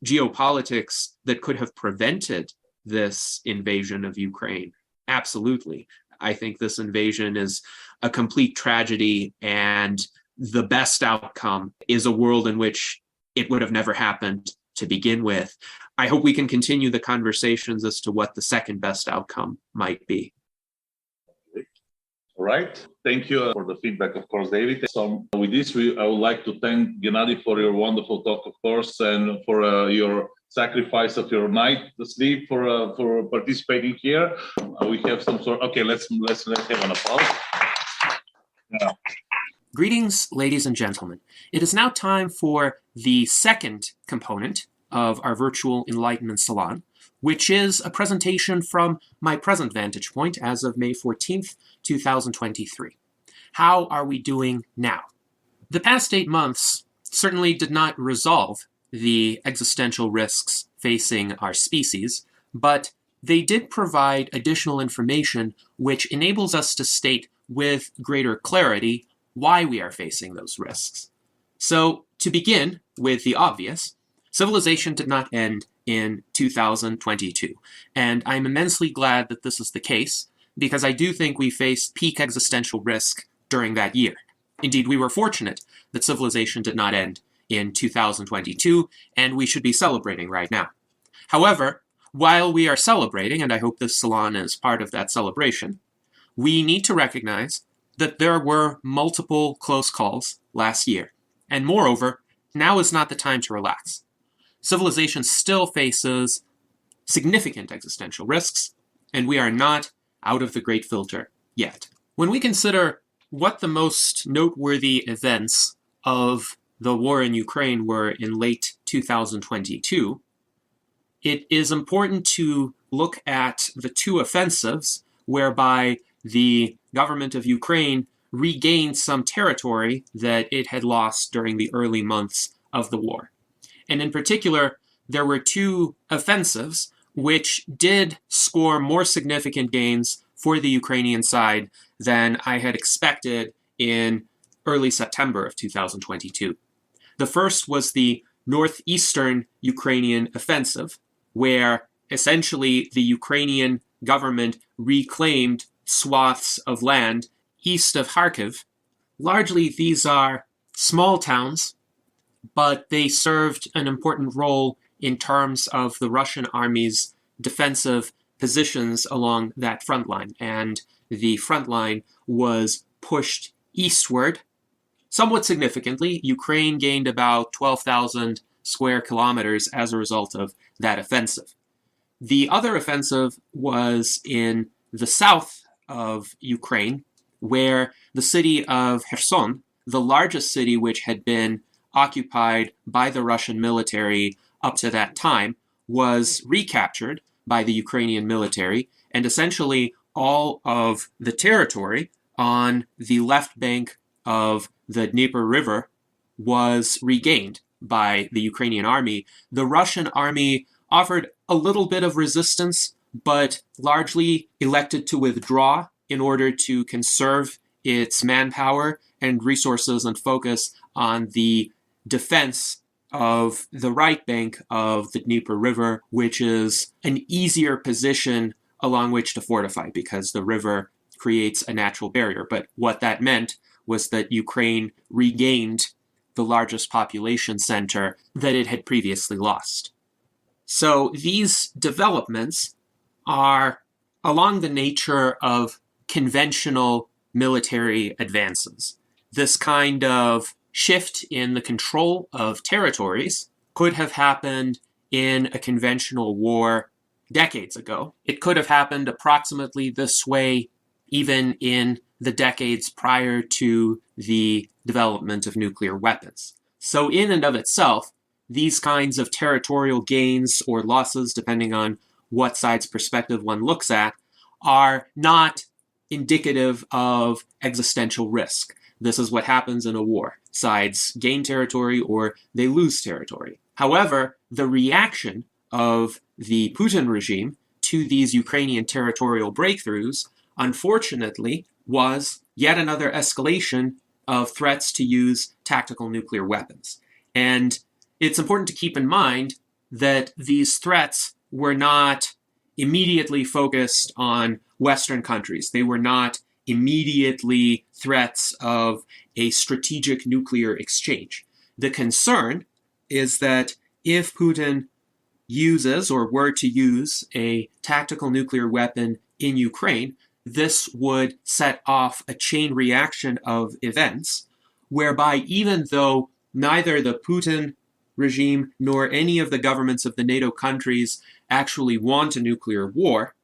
geopolitics that could have prevented this invasion of Ukraine? Absolutely. I think this invasion is a complete tragedy, and the best outcome is a world in which it would have never happened to begin with. I hope we can continue the conversations as to what the second best outcome might be. All right. Thank you for the feedback, of course, David. So with this, I would like to thank Gennady for your wonderful talk, of course, and for your sacrifice of your night sleep for participating here. We have some sort. Okay, let's have an applause. Yeah. Greetings, ladies and gentlemen. It is now time for the second component of our virtual Enlightenment Salon, which is a presentation from my present vantage point as of May 14th, 2023. How are we doing now? The past 8 months certainly did not resolve the existential risks facing our species, but they did provide additional information which enables us to state with greater clarity why we are facing those risks. So, to begin with the obvious, civilization did not end in 2022, and I'm immensely glad that this is the case, because I do think we faced peak existential risk during that year. Indeed, we were fortunate that civilization did not end in 2022, and we should be celebrating right now. However, while we are celebrating, and I hope this salon is part of that celebration, we need to recognize that there were multiple close calls last year, and moreover, now is not the time to relax. Civilization still faces significant existential risks, and we are not out of the great filter yet. When we consider what the most noteworthy events of the war in Ukraine were in late 2022, it is important to look at the two offensives whereby the government of Ukraine regained some territory that it had lost during the early months of the war. And in particular, there were two offensives which did score more significant gains for the Ukrainian side than I had expected in early September of 2022. The first was the northeastern Ukrainian offensive, where essentially the Ukrainian government reclaimed swaths of land east of Kharkiv. Largely, these are small towns, but they served an important role in terms of the Russian army's defensive positions along that front line. And the front line was pushed eastward somewhat significantly. Ukraine gained about 12,000 square kilometers as a result of that offensive. The other offensive was in the south of Ukraine, where the city of Kherson, the largest city which had been occupied by the Russian military up to that time, was recaptured by the Ukrainian military, and essentially all of the territory on the left bank of the Dnieper River was regained by the Ukrainian army. The Russian army offered a little bit of resistance, but largely elected to withdraw in order to conserve its manpower and resources and focus on the defense of the right bank of the Dnieper River, which is an easier position along which to fortify because the river creates a natural barrier. But what that meant was that Ukraine regained the largest population center that it had previously lost. So these developments are along the nature of conventional military advances. This kind of shift in the control of territories could have happened in a conventional war decades ago. It could have happened approximately this way even in the decades prior to the development of nuclear weapons. So in and of itself, these kinds of territorial gains or losses, depending on what side's perspective one looks at, are not indicative of existential risk. This is what happens in a war. Sides gain territory or they lose territory. However, the reaction of the Putin regime to these Ukrainian territorial breakthroughs, unfortunately, was yet another escalation of threats to use tactical nuclear weapons. And it's important to keep in mind that these threats were not immediately focused on Western countries. They were not immediately threats of a strategic nuclear exchange. The concern is that if Putin uses or were to use a tactical nuclear weapon in Ukraine, this would set off a chain reaction of events whereby even though neither the Putin regime nor any of the governments of the NATO countries actually want a nuclear war,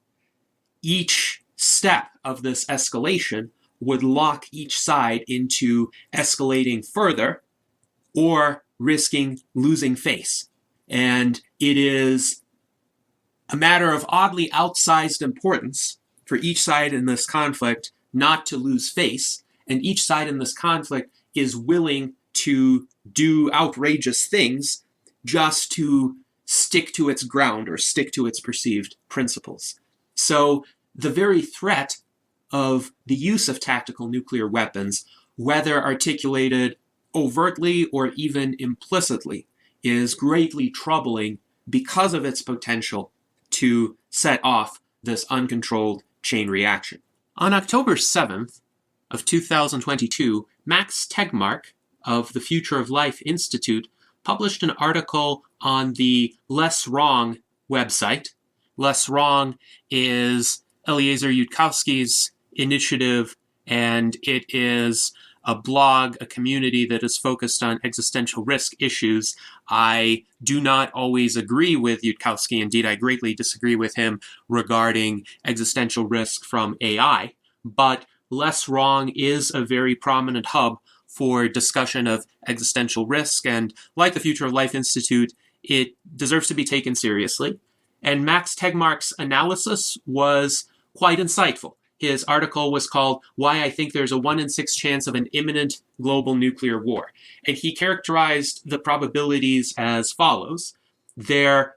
each step of this escalation would lock each side into escalating further or risking losing face. And it is a matter of oddly outsized importance for each side in this conflict not to lose face, and each side in this conflict is willing to do outrageous things just to stick to its ground or stick to its perceived principles. So the very threat of the use of tactical nuclear weapons, whether articulated overtly or even implicitly, is greatly troubling because of its potential to set off this uncontrolled chain reaction. On October 7th of 2022, Max Tegmark of the Future of Life Institute published an article on the Less Wrong website. Less Wrong is Eliezer Yudkowsky's initiative, and it is a blog, a community that is focused on existential risk issues. I do not always agree with Yudkowsky. Indeed, I greatly disagree with him regarding existential risk from AI. But Less Wrong is a very prominent hub for discussion of existential risk. And like the Future of Life Institute, it deserves to be taken seriously. And Max Tegmark's analysis was quite insightful. His article was called Why I Think There's a 1 in 6 Chance of an Imminent Global Nuclear War. And he characterized the probabilities as follows. There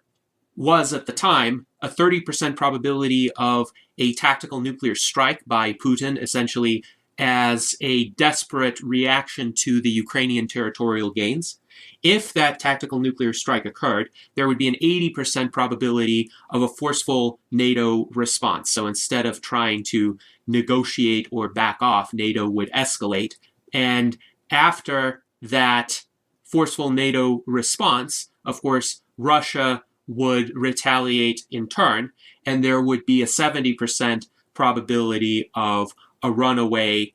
was, at the time, a 30% probability of a tactical nuclear strike by Putin, essentially as a desperate reaction to the Ukrainian territorial gains. If that tactical nuclear strike occurred, there would be an 80% probability of a forceful NATO response. So instead of trying to negotiate or back off, NATO would escalate. And after that forceful NATO response, of course, Russia would retaliate in turn, and there would be a 70% probability of a runaway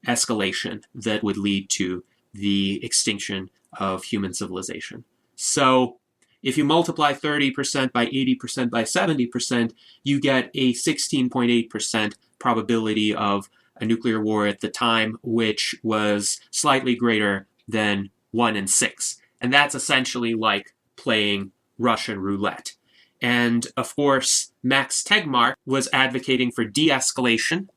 escalation that would lead to the extinction of human civilization. So if you multiply 30% by 80% by 70%, you get a 16.8% probability of a nuclear war at the time, which was slightly greater than 1 in 6. And that's essentially like playing Russian roulette. And of course, Max Tegmark was advocating for de-escalation,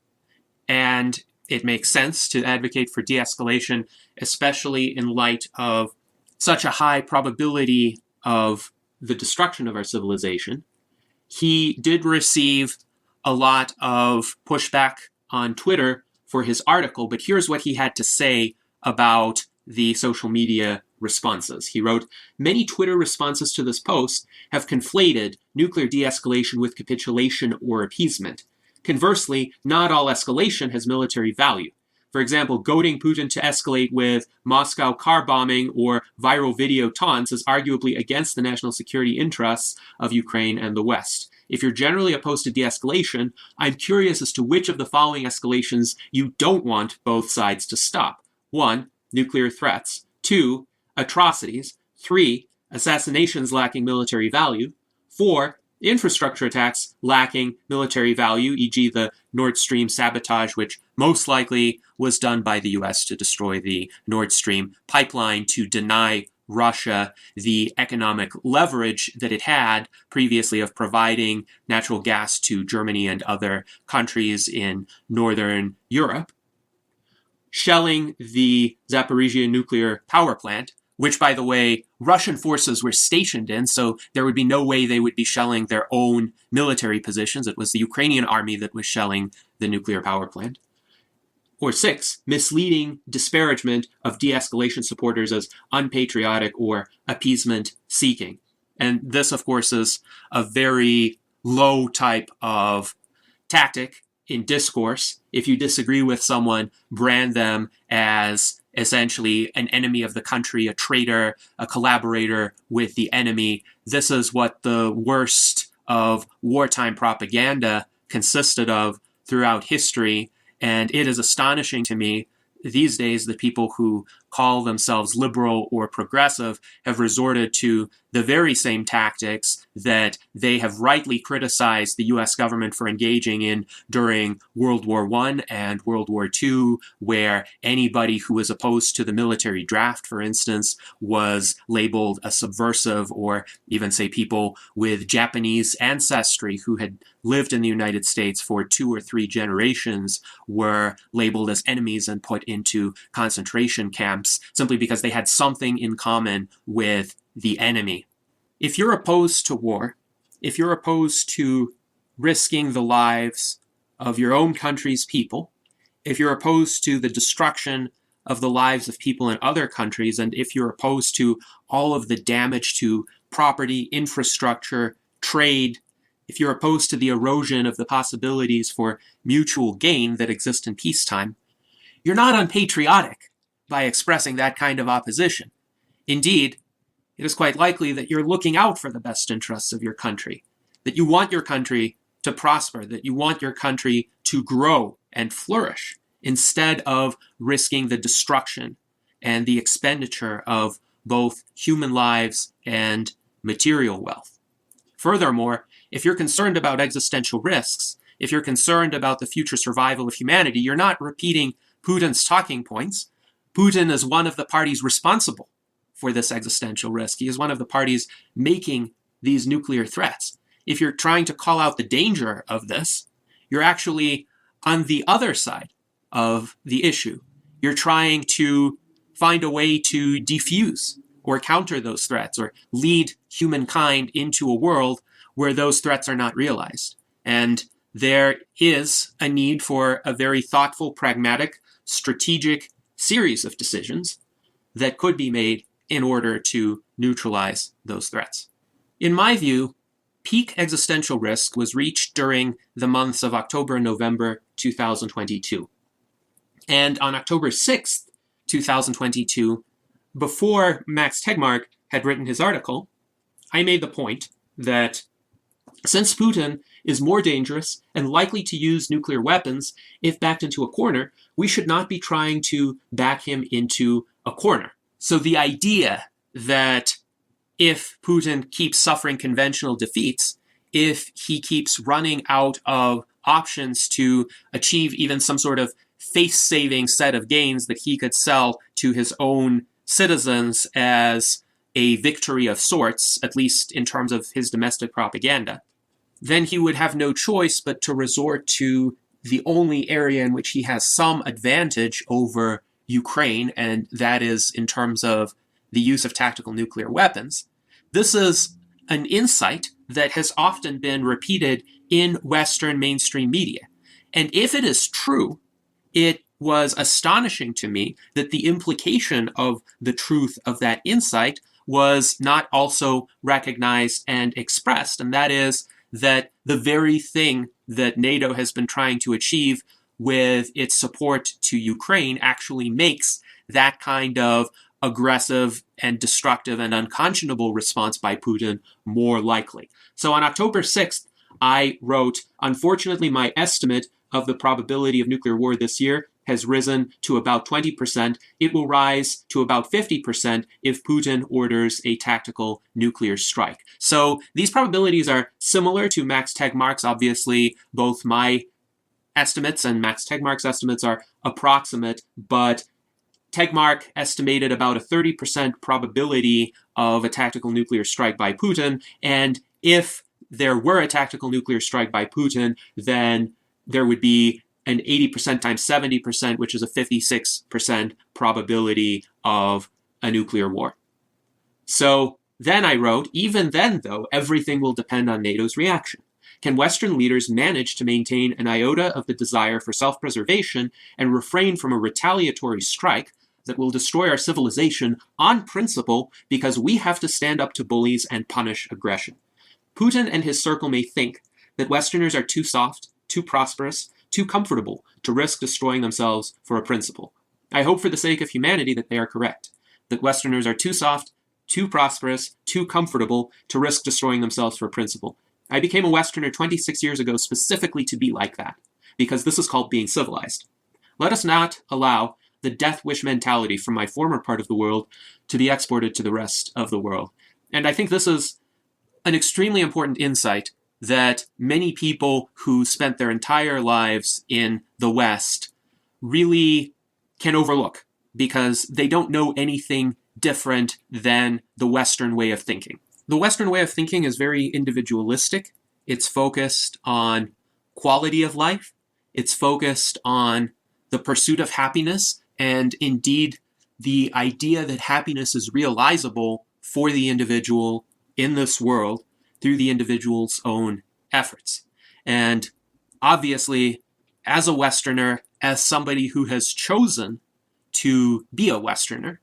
and it makes sense to advocate for de-escalation, especially in light of such a high probability of the destruction of our civilization. He did receive a lot of pushback on Twitter for his article, but here's what he had to say about the social media responses. He wrote, "Many Twitter responses to this post have conflated nuclear de-escalation with capitulation or appeasement. Conversely, not all escalation has military value. For example, goading Putin to escalate with Moscow car bombing or viral video taunts is arguably against the national security interests of Ukraine and the West. If you're generally opposed to de-escalation, I'm curious as to which of the following escalations you don't want both sides to stop. 1. Nuclear threats. 2. Atrocities. 3. Assassinations lacking military value. 4. Infrastructure attacks lacking military value, e.g. the Nord Stream sabotage, which most likely was done by the US to destroy the Nord Stream pipeline to deny Russia the economic leverage that it had previously of providing natural gas to Germany and other countries in Northern Europe. Shelling the Zaporizhia nuclear power plant, which, by the way, Russian forces were stationed in, so there would be no way they would be shelling their own military positions. It was the Ukrainian army that was shelling the nuclear power plant. Or 6, misleading disparagement of de-escalation supporters as unpatriotic or appeasement-seeking. And this, of course, is a very low type of tactic in discourse. If you disagree with someone, brand them as essentially an enemy of the country, a traitor, a collaborator with the enemy. This is what the worst of wartime propaganda consisted of throughout history. And it is astonishing to me these days that people who call themselves liberal or progressive have resorted to the very same tactics that they have rightly criticized the U.S. government for engaging in during World War I and World War II, where anybody who was opposed to the military draft, for instance, was labeled a subversive, or even, say, people with Japanese ancestry who had lived in the United States for 2 or 3 generations were labeled as enemies and put into concentration camps simply because they had something in common with the enemy. If you're opposed to war, if you're opposed to risking the lives of your own country's people, if you're opposed to the destruction of the lives of people in other countries, and if you're opposed to all of the damage to property, infrastructure, trade, if you're opposed to the erosion of the possibilities for mutual gain that exist in peacetime, you're not unpatriotic by expressing that kind of opposition. Indeed, it is quite likely that you're looking out for the best interests of your country, that you want your country to prosper, that you want your country to grow and flourish, instead of risking the destruction and the expenditure of both human lives and material wealth. Furthermore, if you're concerned about existential risks, if you're concerned about the future survival of humanity, you're not repeating Putin's talking points. Putin is one of the parties responsible for this existential risk. He is one of the parties making these nuclear threats. If you're trying to call out the danger of this, you're actually on the other side of the issue. You're trying to find a way to defuse or counter those threats, or lead humankind into a world where those threats are not realized. And there is a need for a very thoughtful, pragmatic, strategic series of decisions that could be made in order to neutralize those threats. In my view, peak existential risk was reached during the months of October and November 2022. And on October 6th, 2022, before Max Tegmark had written his article, I made the point that since Putin is more dangerous and likely to use nuclear weapons if backed into a corner, we should not be trying to back him into a corner. So the idea that if Putin keeps suffering conventional defeats, if he keeps running out of options to achieve even some sort of face-saving set of gains that he could sell to his own citizens as a victory of sorts, at least in terms of his domestic propaganda, then he would have no choice but to resort to the only area in which he has some advantage over Ukraine, and that is in terms of the use of tactical nuclear weapons. This is an insight that has often been repeated in Western mainstream media. And if it is true, it was astonishing to me that the implication of the truth of that insight was not also recognized and expressed, and that is that the very thing that NATO has been trying to achieve with its support to Ukraine actually makes that kind of aggressive and destructive and unconscionable response by Putin more likely. So on October 6th, I wrote, "Unfortunately, my estimate of the probability of nuclear war this year has risen to about 20%. It will rise to about 50% if Putin orders a tactical nuclear strike." So these probabilities are similar to Max Tegmark's. Obviously, both my estimates and Max Tegmark's estimates are approximate, but Tegmark estimated about a 30% probability of a tactical nuclear strike by Putin, and if there were a tactical nuclear strike by Putin, then there would be an 80% times 70%, which is a 56% probability of a nuclear war. So then I wrote, even then, though, everything will depend on NATO's reaction. Can Western leaders manage to maintain an iota of the desire for self-preservation and refrain from a retaliatory strike that will destroy our civilization on principle because we have to stand up to bullies and punish aggression? Putin and his circle may think that Westerners are too soft, too prosperous, too comfortable to risk destroying themselves for a principle. I hope for the sake of humanity that they are correct, that Westerners are too soft, too prosperous, too comfortable to risk destroying themselves for a principle. I became a Westerner 26 years ago specifically to be like that, because this is called being civilized. Let us not allow the death wish mentality from my former part of the world to be exported to the rest of the world. And I think this is an extremely important insight that many people who spent their entire lives in the West really can overlook, because they don't know anything different than the Western way of thinking. The Western way of thinking is very individualistic. It's focused on quality of life. It's focused on the pursuit of happiness, and indeed the idea that happiness is realizable for the individual in this world through the individual's own efforts. And obviously, as a Westerner, as somebody who has chosen to be a Westerner,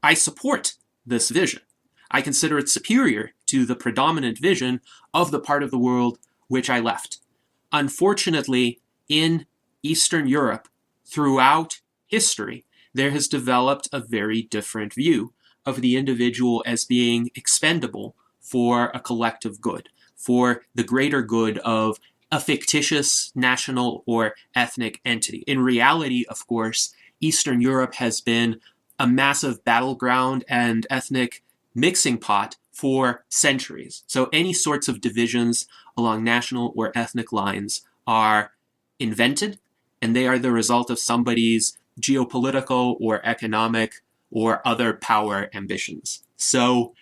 I support this vision. I consider it superior to the predominant vision of the part of the world which I left. Unfortunately, in Eastern Europe, throughout history, there has developed a very different view of the individual as being expendable for a collective good, for the greater good of a fictitious national or ethnic entity. In reality, of course, Eastern Europe has been a massive battleground and ethnic mixing pot for centuries. So any sorts of divisions along national or ethnic lines are invented, and they are the result of somebody's geopolitical or economic or other power ambitions. So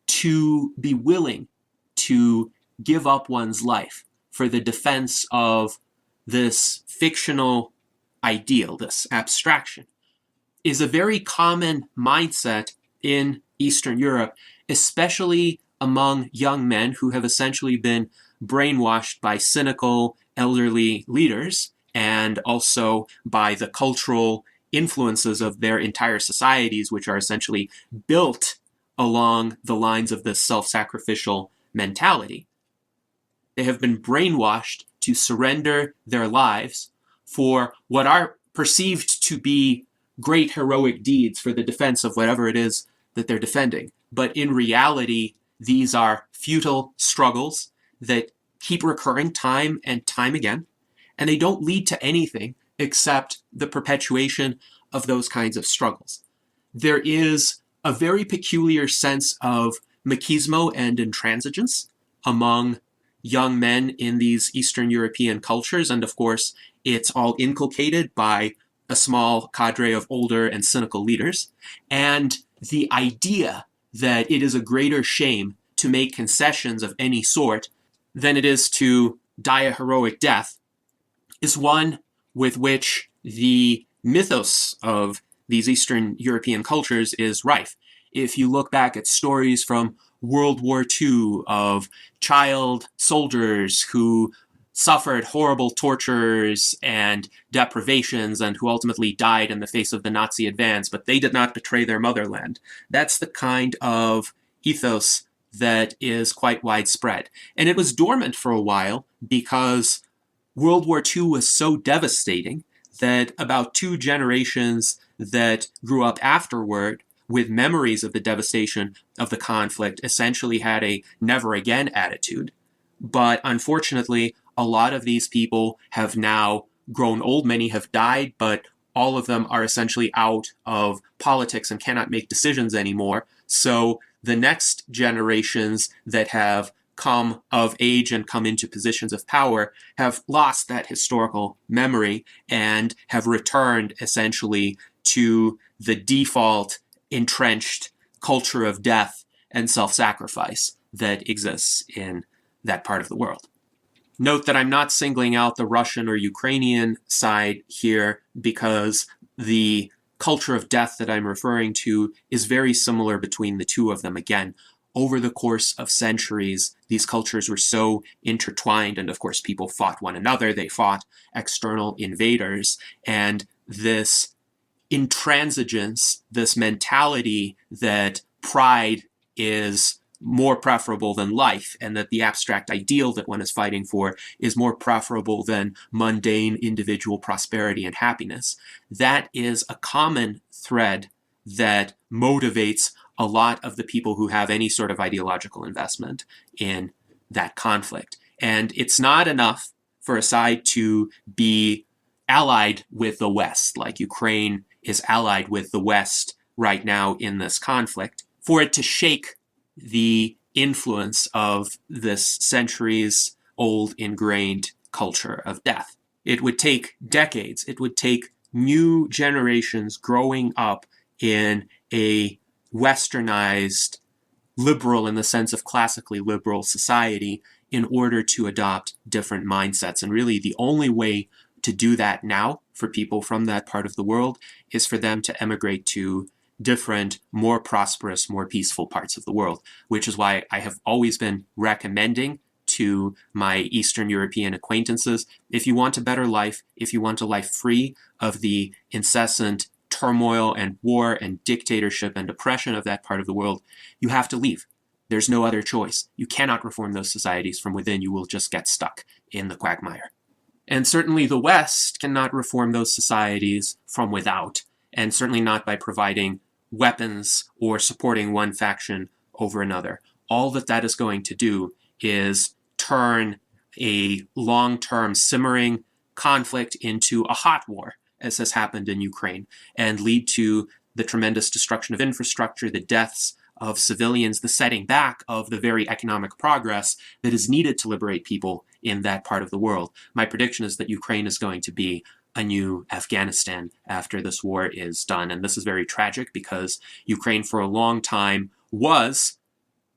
to be willing to give up one's life for the defense of this fictional ideal, this abstraction, is a very common mindset in Eastern Europe, especially among young men who have essentially been brainwashed by cynical elderly leaders and also by the cultural influences of their entire societies, which are essentially built along the lines of this self-sacrificial mentality. They have been brainwashed to surrender their lives for what are perceived to be great heroic deeds for the defense of whatever it is that they're defending. But in reality, these are futile struggles that keep recurring time and time again, and they don't lead to anything except the perpetuation of those kinds of struggles. There is a very peculiar sense of machismo and intransigence among young men in these Eastern European cultures, and of course, it's all inculcated by a small cadre of older and cynical leaders. And the idea that it is a greater shame to make concessions of any sort than it is to die a heroic death is one with which the mythos of these Eastern European cultures is rife. If you look back at stories from World War II of child soldiers who suffered horrible tortures and deprivations and who ultimately died in the face of the Nazi advance, but they did not betray their motherland. That's the kind of ethos that is quite widespread. And it was dormant for a while because World War II was so devastating that about 2 generations that grew up afterward with memories of the devastation of the conflict essentially had a never again attitude. But unfortunately, a lot of these people have now grown old. Many have died, but all of them are essentially out of politics and cannot make decisions anymore. So the next generations that have come of age and come into positions of power have lost that historical memory and have returned essentially to the default entrenched culture of death and self-sacrifice that exists in that part of the world. Note that I'm not singling out the Russian or Ukrainian side here because the culture of death that I'm referring to is very similar between the two of them. Again, over the course of centuries, these cultures were so intertwined, and of course people fought one another, they fought external invaders, and this intransigence, this mentality that pride is more preferable than life, and that the abstract ideal that one is fighting for is more preferable than mundane individual prosperity and happiness. That is a common thread that motivates a lot of the people who have any sort of ideological investment in that conflict. And it's not enough for a side to be allied with the West, like Ukraine is allied with the West right now in this conflict, for it to shake the influence of this centuries-old ingrained culture of death. It would take decades. It would take new generations growing up in a westernized, liberal in the sense of classically liberal society in order to adopt different mindsets. And really the only way to do that now for people from that part of the world is for them to emigrate to different, more prosperous, more peaceful parts of the world, which is why I have always been recommending to my Eastern European acquaintances, if you want a better life, if you want a life free of the incessant turmoil and war and dictatorship and oppression of that part of the world, you have to leave. There's no other choice. You cannot reform those societies from within. You will just get stuck in the quagmire. And certainly the West cannot reform those societies from without, and certainly not by providing weapons or supporting one faction over another. All that that is going to do is turn a long-term simmering conflict into a hot war, as has happened in Ukraine, and lead to the tremendous destruction of infrastructure, the deaths of civilians, the setting back of the very economic progress that is needed to liberate people in that part of the world. My prediction is that Ukraine is going to be a new Afghanistan after this war is done. And this is very tragic because Ukraine for a long time was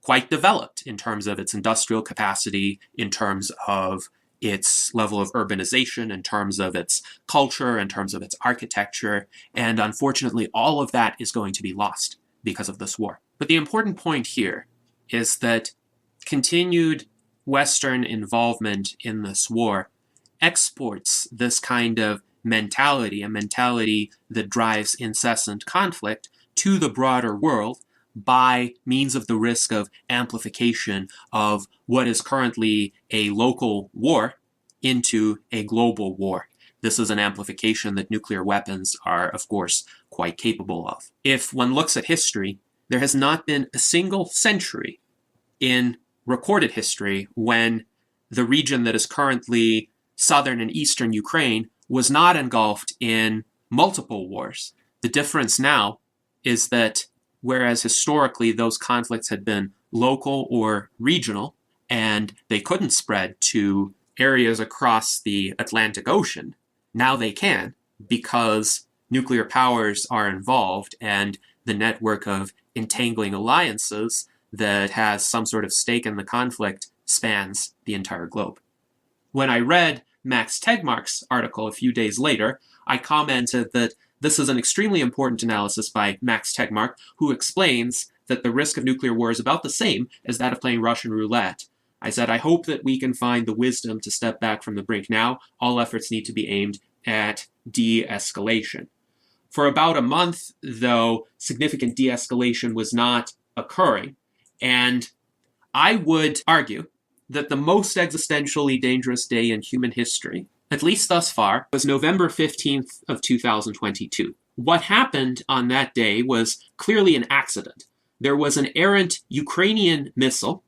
quite developed in terms of its industrial capacity, in terms of its level of urbanization, in terms of its culture, in terms of its architecture. And unfortunately, all of that is going to be lost because of this war. But the important point here is that continued Western involvement in this war exports this kind of mentality, a mentality that drives incessant conflict, to the broader world by means of the risk of amplification of what is currently a local war into a global war. This is an amplification that nuclear weapons are, of course, quite capable of. If one looks at history, there has not been a single century in recorded history when the region that is currently southern and eastern Ukraine was not engulfed in multiple wars. The difference now is that whereas historically those conflicts had been local or regional, and they couldn't spread to areas across the Atlantic Ocean, now they can, because nuclear powers are involved and the network of entangling alliances that has some sort of stake in the conflict spans the entire globe. When I read Max Tegmark's article a few days later, I commented that this is an extremely important analysis by Max Tegmark, who explains that the risk of nuclear war is about the same as that of playing Russian roulette. I said, I hope that we can find the wisdom to step back from the brink now. All efforts need to be aimed at de-escalation. For about a month, though, significant de-escalation was not occurring. And I would argue that the most existentially dangerous day in human history, at least thus far, was November 15th of 2022. What happened on that day was clearly an accident. There was an errant Ukrainian missile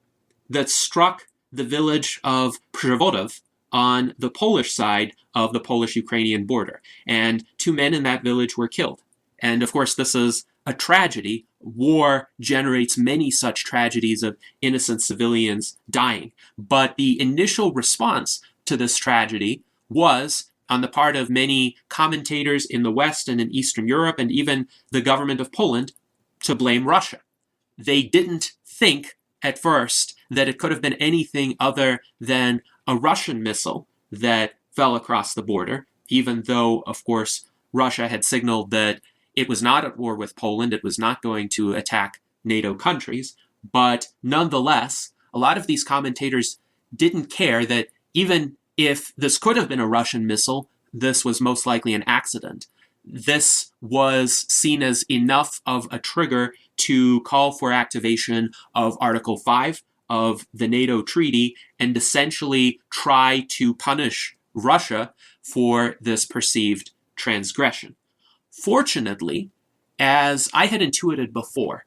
that struck the village of Przewodów on the Polish side of the Polish-Ukrainian border, and 2 men in that village were killed. And of course, this is a tragedy. War generates many such tragedies of innocent civilians dying. But the initial response to this tragedy was, on the part of many commentators in the West and in Eastern Europe, and even the government of Poland, to blame Russia. They didn't think at first that it could have been anything other than a Russian missile that fell across the border, even though, of course, Russia had signaled that it was not at war with Poland, it was not going to attack NATO countries, But nonetheless, a lot of these commentators didn't care that even if this could have been a Russian missile, this was most likely an accident. This was seen as enough of a trigger to call for activation of Article 5 of the NATO treaty and essentially try to punish Russia for this perceived transgression. Fortunately, as I had intuited before,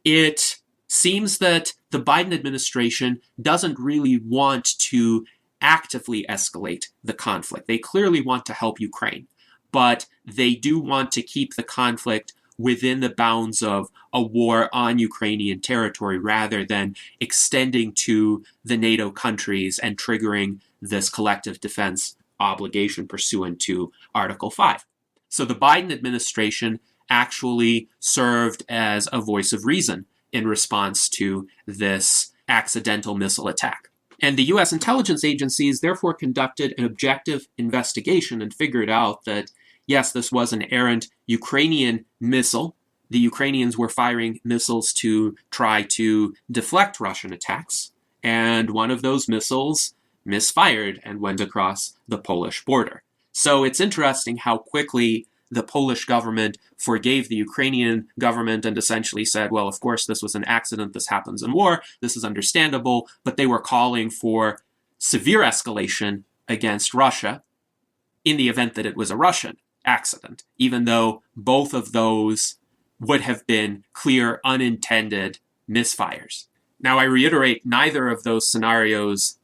it seems that the Biden administration doesn't really want to actively escalate the conflict. They clearly want to help Ukraine, but they do want to keep the conflict within the bounds of a war on Ukrainian territory rather than extending to the NATO countries and triggering this collective defense obligation pursuant to Article 5. So the Biden administration actually served as a voice of reason in response to this accidental missile attack. And the U.S. intelligence agencies therefore conducted an objective investigation and figured out that, yes, this was an errant Ukrainian missile. The Ukrainians were firing missiles to try to deflect Russian attacks, and one of those missiles misfired and went across the Polish border. So it's interesting how quickly the Polish government forgave the Ukrainian government and essentially said, well, of course, this was an accident. This happens in war. This is understandable. But they were calling for severe escalation against Russia in the event that it was a Russian accident, even though both of those would have been clear unintended misfires. Now, I reiterate, neither of those scenarios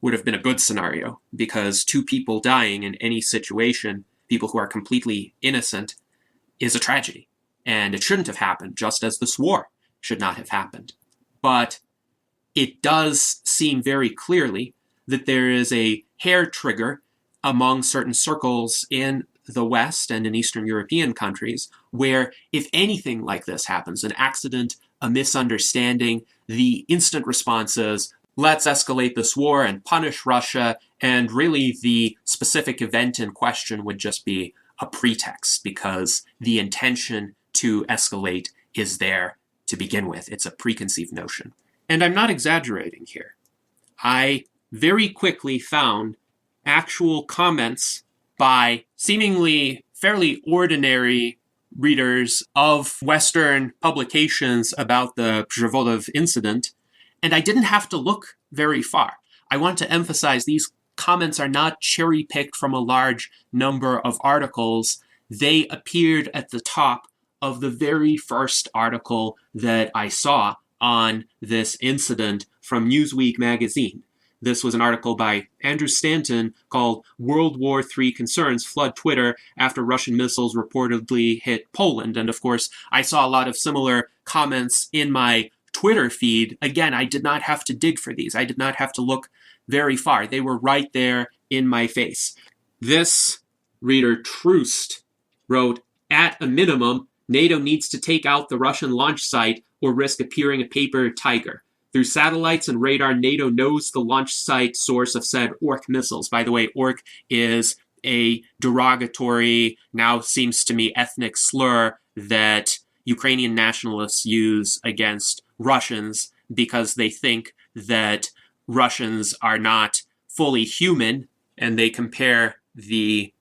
would have been a good scenario because two people dying in any situation, people who are completely innocent, is a tragedy. And it shouldn't have happened, just as this war should not have happened. But it does seem very clearly that there is a hair trigger among certain circles in the West and in Eastern European countries where if anything like this happens, an accident, a misunderstanding, the instant response is, let's escalate this war and punish Russia, and really the specific event in question would just be a pretext because the intention to escalate is there to begin with. It's a preconceived notion. And I'm not exaggerating here. I very quickly found actual comments by seemingly fairly ordinary readers of Western publications about the Przewodów incident, and I didn't have to look very far. I want to emphasize these comments are not cherry-picked from a large number of articles. They appeared at the top of the very first article that I saw on this incident from Newsweek magazine. This was an article by Andrew Stanton called World War III Concerns Flood Twitter After Russian Missiles Reportedly Hit Poland. And of course, I saw a lot of similar comments in my Twitter feed. Again, I did not have to dig for these. I did not have to look very far. They were right there in my face. This reader, Troost, wrote, at a minimum, NATO needs to take out the Russian launch site or risk appearing a paper tiger. Through satellites and radar, NATO knows the launch site source of said Ork missiles. By the way, Ork is a derogatory, now seems to me ethnic slur that Ukrainian nationalists use against Russians because they think that Russians are not fully human, and they compare the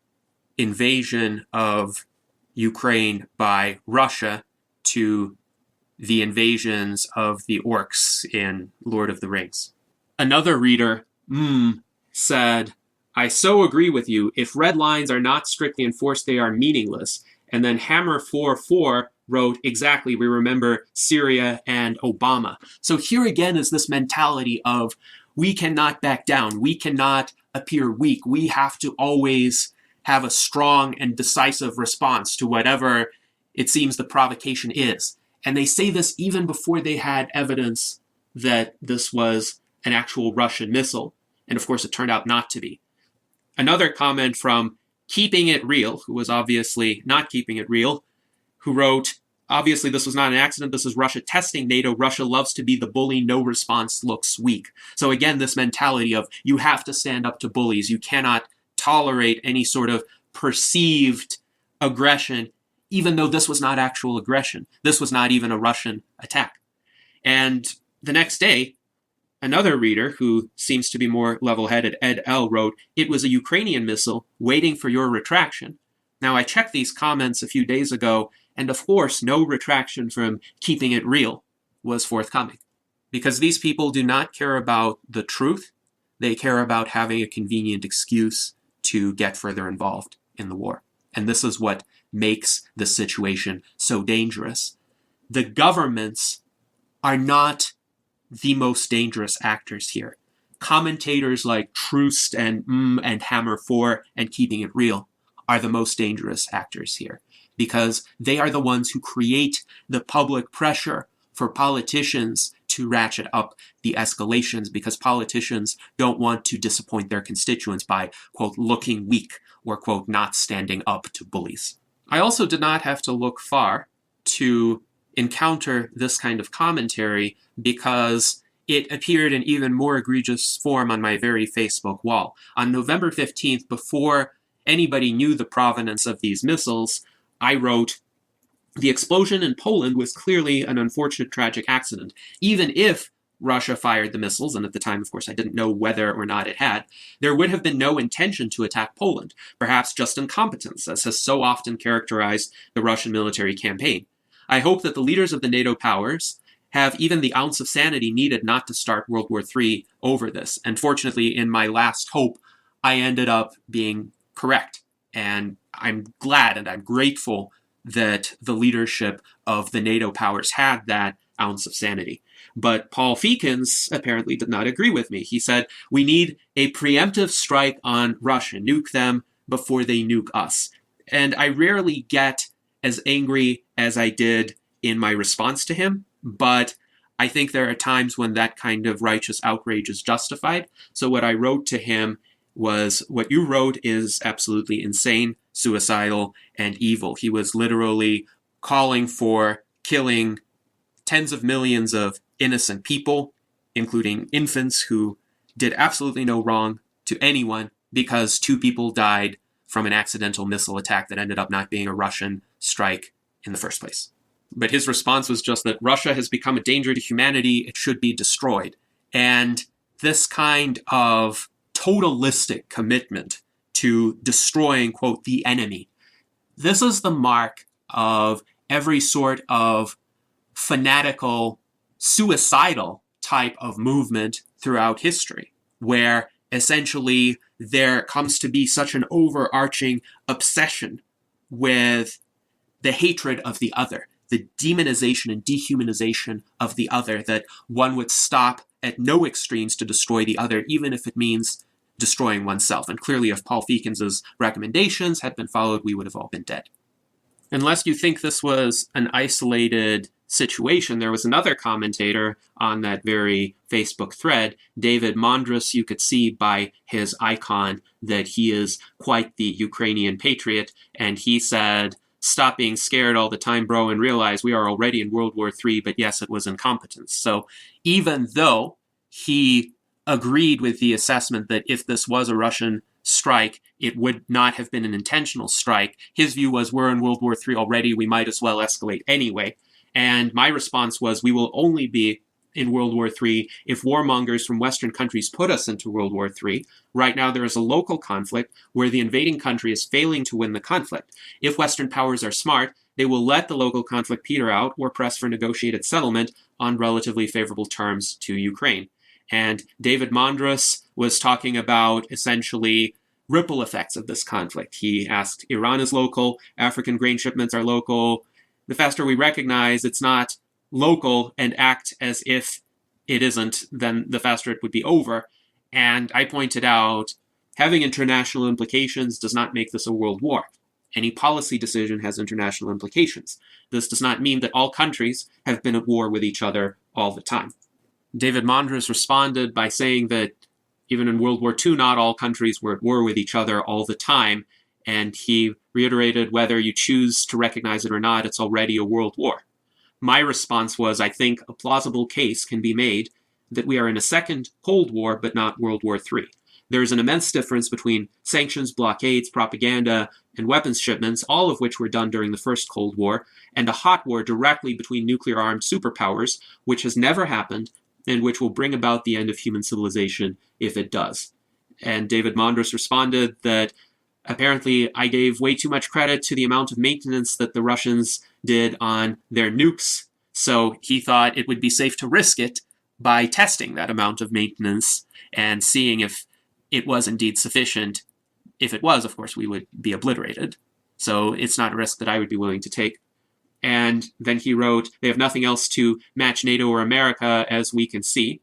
invasion of Ukraine by Russia to the invasions of the orcs in Lord of the Rings. Another reader, said, I so agree with you. If red lines are not strictly enforced, they are meaningless. And then Hammer44 wrote, exactly, we remember Syria and Obama. So here again is this mentality of we cannot back down. We cannot appear weak. We have to always have a strong and decisive response to whatever it seems the provocation is. And they say this even before they had evidence that this was an actual Russian missile. And of course, it turned out not to be. Another comment from Keeping It Real, who was obviously not keeping it real, who wrote, obviously this was not an accident. This is Russia testing NATO. Russia loves to be the bully. No response looks weak. So again, this mentality of you have to stand up to bullies. You cannot tolerate any sort of perceived aggression, even though this was not actual aggression. This was not even a Russian attack. And The next day, another reader who seems to be more level-headed, Ed L., wrote, "It was a Ukrainian missile waiting for your retraction." Now, I checked these comments a few days ago, and of course, no retraction from Keeping It Real was forthcoming. Because these people do not care about the truth, they care about having a convenient excuse to get further involved in the war. And this is what makes the situation so dangerous. The governments are not the most dangerous actors here. Commentators like Troost and Hammer 4 and Keeping It Real are the most dangerous actors here, because they are the ones who create the public pressure for politicians to ratchet up the escalations, because politicians don't want to disappoint their constituents by, quote, looking weak or, quote, not standing up to bullies. I also did not have to look far to encounter this kind of commentary, because it appeared in even more egregious form on my very Facebook wall. On November 15th, before anybody knew the provenance of these missiles, I wrote, "The explosion in Poland was clearly an unfortunate tragic accident. Even if Russia fired the missiles, and at the time, of course, I didn't know whether or not it had, there would have been no intention to attack Poland, perhaps just incompetence, as has so often characterized the Russian military campaign. I hope that the leaders of the NATO powers have even the ounce of sanity needed not to start World War III over this." And fortunately, in my last hope, I ended up being correct. And I'm glad and I'm grateful that the leadership of the NATO powers had that ounce of sanity. But Paul Feekins apparently did not agree with me. He said, "We need a preemptive strike on Russia, nuke them before they nuke us." And I rarely get as angry as I did in my response to him, but I think there are times when that kind of righteous outrage is justified. So what I wrote to him was, what you wrote is absolutely insane, suicidal, and evil. He was literally calling for killing tens of millions of innocent people, including infants who did absolutely no wrong to anyone, because 2 people died from an accidental missile attack that ended up not being a Russian strike in the first place. But his response was just that Russia has become a danger to humanity, it should be destroyed. And this kind of totalistic commitment to destroying, quote, the enemy, this is the mark of every sort of fanatical, suicidal type of movement throughout history, where essentially there comes to be such an overarching obsession with the hatred of the other, the demonization and dehumanization of the other, that one would stop at no extremes to destroy the other, even if it means destroying oneself. And clearly, if Paul Feekins' recommendations had been followed, we would have all been dead. Unless you think this was an isolated situation, there was another commentator on that very Facebook thread, David Mondras. You could see by his icon that he is quite the Ukrainian patriot, and he said, "Stop being scared all the time, bro, and realize we are already in World War III, but yes, it was incompetence." So even though he agreed with the assessment that if this was a Russian strike, it would not have been an intentional strike, his view was, we're in World War III already, we might as well escalate anyway. And my response was, we will only be in World War III if warmongers from Western countries put us into World War III. Right now, there is a local conflict where the invading country is failing to win the conflict. If Western powers are smart, they will let the local conflict peter out or press for negotiated settlement on relatively favorable terms to Ukraine. And David Mondras was talking about essentially ripple effects of this conflict. He asked, Iran is local, African grain shipments are local. The faster we recognize it's not local and act as if it isn't, then the faster it would be over. And I pointed out, having international implications does not make this a world war. Any policy decision has international implications. This does not mean that all countries have been at war with each other all the time. David Mondras responded by saying that even in World War II, not all countries were at war with each other all the time. And he reiterated, whether you choose to recognize it or not, it's already a world war. My response was, I think a plausible case can be made that we are in a second Cold War, but not World War III. There is an immense difference between sanctions, blockades, propaganda, and weapons shipments, all of which were done during the first Cold War, and a hot war directly between nuclear-armed superpowers, which has never happened, and which will bring about the end of human civilization if it does. And David Mondros responded that apparently I gave way too much credit to the amount of maintenance that the Russians did on their nukes, so he thought it would be safe to risk it by testing that amount of maintenance and seeing if it was indeed sufficient. If it was, of course, we would be obliterated. So it's not a risk that I would be willing to take. And then he wrote, they have nothing else to match NATO or America, as we can see.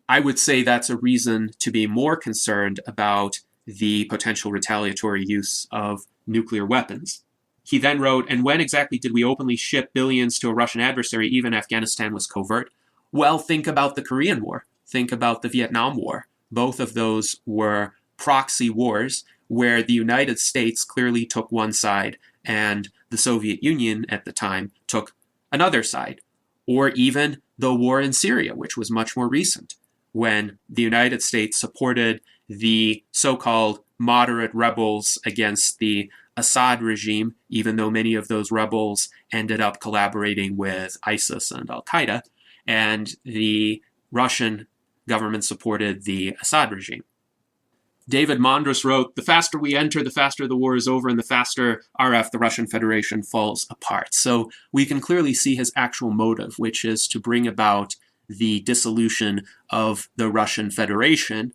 I would say that's a reason to be more concerned about the potential retaliatory use of nuclear weapons. He then wrote, and when exactly did we openly ship billions to a Russian adversary, even Afghanistan was covert? Well, think about the Korean War. Think about the Vietnam War. Both of those were proxy wars where the United States clearly took one side and the Soviet Union at the time took another side. Or even the war in Syria, which was much more recent, when the United States supported the so-called moderate rebels against the Assad regime, even though many of those rebels ended up collaborating with ISIS and Al-Qaeda, and the Russian government supported the Assad regime. David Mondros wrote, the faster we enter, the faster the war is over, and the faster RF, the Russian Federation, falls apart. So we can clearly see his actual motive, which is to bring about the dissolution of the Russian Federation.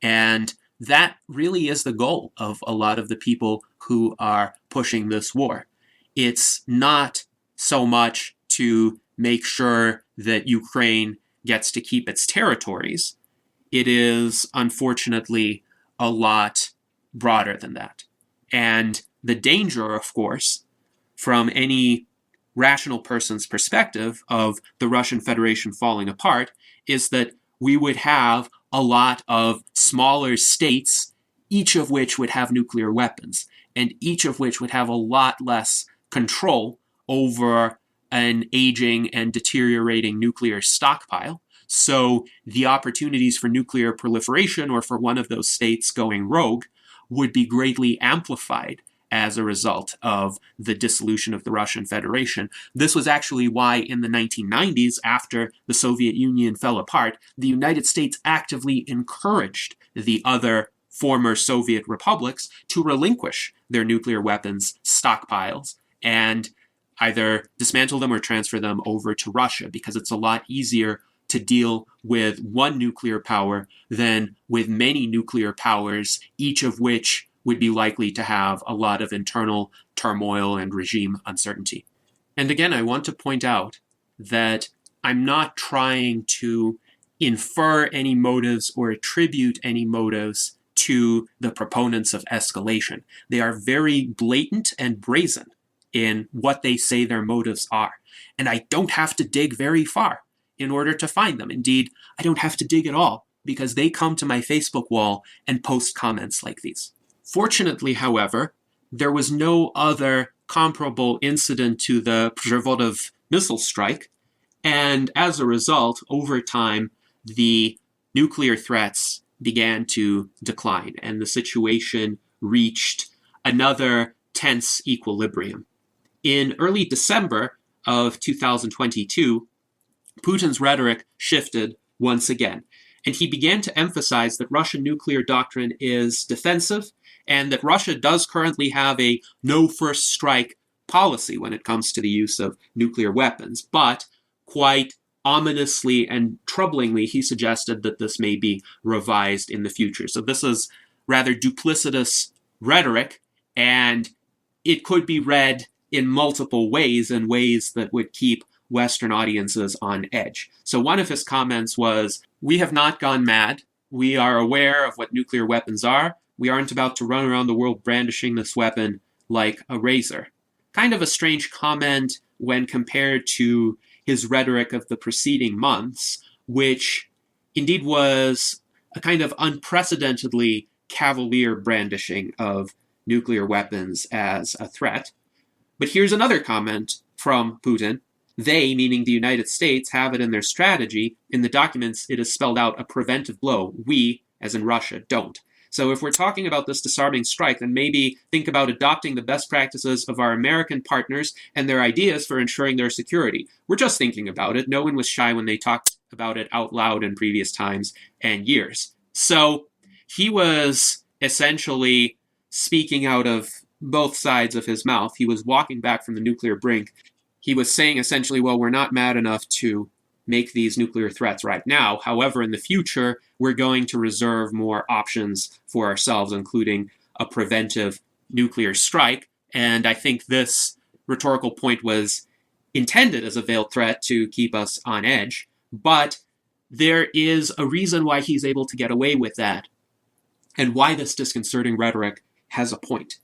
And that really is the goal of a lot of the people who are pushing this war. It's not so much to make sure that Ukraine gets to keep its territories. It is, unfortunately, a lot broader than that. And the danger, of course, from any rational person's perspective of the Russian Federation falling apart is that we would have a lot of smaller states, each of which would have nuclear weapons, and each of which would have a lot less control over an aging and deteriorating nuclear stockpile. So the opportunities for nuclear proliferation or for one of those states going rogue would be greatly amplified as a result of the dissolution of the Russian Federation. This was actually why in the 1990s, after the Soviet Union fell apart, the United States actively encouraged the other former Soviet republics to relinquish their nuclear weapons stockpiles and either dismantle them or transfer them over to Russia, because it's a lot easier to deal with one nuclear power than with many nuclear powers, each of which would be likely to have a lot of internal turmoil and regime uncertainty. And again, I want to point out that I'm not trying to infer any motives or attribute any motives to the proponents of escalation. They are very blatant and brazen in what they say their motives are. And I don't have to dig very far in order to find them. Indeed, I don't have to dig at all, because they come to my Facebook wall and post comments like these. Fortunately, however, there was no other comparable incident to the Przewodów missile strike, and as a result, over time, the nuclear threats began to decline, and the situation reached another tense equilibrium. In early December of 2022, Putin's rhetoric shifted once again, and he began to emphasize that Russian nuclear doctrine is defensive and that Russia does currently have a no first strike policy when it comes to the use of nuclear weapons. But quite ominously and troublingly, he suggested that this may be revised in the future. So this is rather duplicitous rhetoric, and it could be read in multiple ways, and ways that would keep Western audiences on edge. So one of his comments was, "We have not gone mad. We are aware of what nuclear weapons are. We aren't about to run around the world brandishing this weapon like a razor." Kind of a strange comment when compared to his rhetoric of the preceding months, which indeed was a kind of unprecedentedly cavalier brandishing of nuclear weapons as a threat. But here's another comment from Putin. They, meaning the United States, have it in their strategy. In the documents, it is spelled out a preventive blow. We, as in Russia, don't. So if we're talking about this disarming strike, then maybe think about adopting the best practices of our American partners and their ideas for ensuring their security. We're just thinking about it. No one was shy when they talked about it out loud in previous times and years. So he was essentially speaking out of both sides of his mouth. He was walking back from the nuclear brink. He was saying essentially, well, we're not mad enough to make these nuclear threats right now. However, in the future, we're going to reserve more options for ourselves, including a preventive nuclear strike. And I think this rhetorical point was intended as a veiled threat to keep us on edge. But there is a reason why he's able to get away with that, and why this disconcerting rhetoric has a point.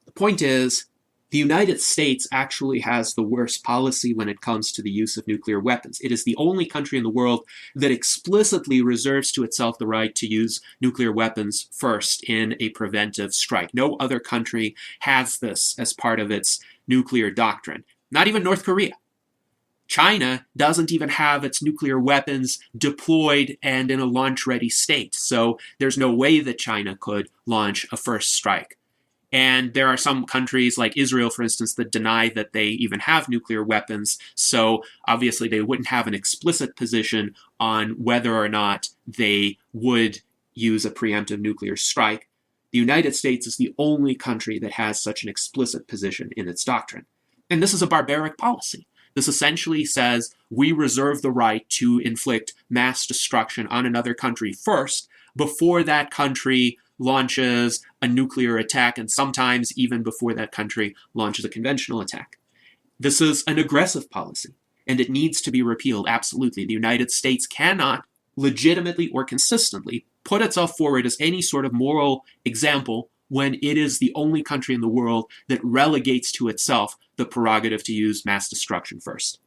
The point is, the United States actually has the worst policy when it comes to the use of nuclear weapons. It is the only country in the world that explicitly reserves to itself the right to use nuclear weapons first in a preventive strike. No other country has this as part of its nuclear doctrine. Not even North Korea. China doesn't even have its nuclear weapons deployed and in a launch-ready state. So there's no way that China could launch a first strike. And there are some countries like Israel, for instance, that deny that they even have nuclear weapons. So obviously they wouldn't have an explicit position on whether or not they would use a preemptive nuclear strike. The United States is the only country that has such an explicit position in its doctrine. And this is a barbaric policy. This essentially says we reserve the right to inflict mass destruction on another country first before that country launches a nuclear attack, and sometimes even before that country launches a conventional attack. This is an aggressive policy, and it needs to be repealed, absolutely. The United States cannot legitimately or consistently put itself forward as any sort of moral example when it is the only country in the world that relegates to itself the prerogative to use mass destruction first.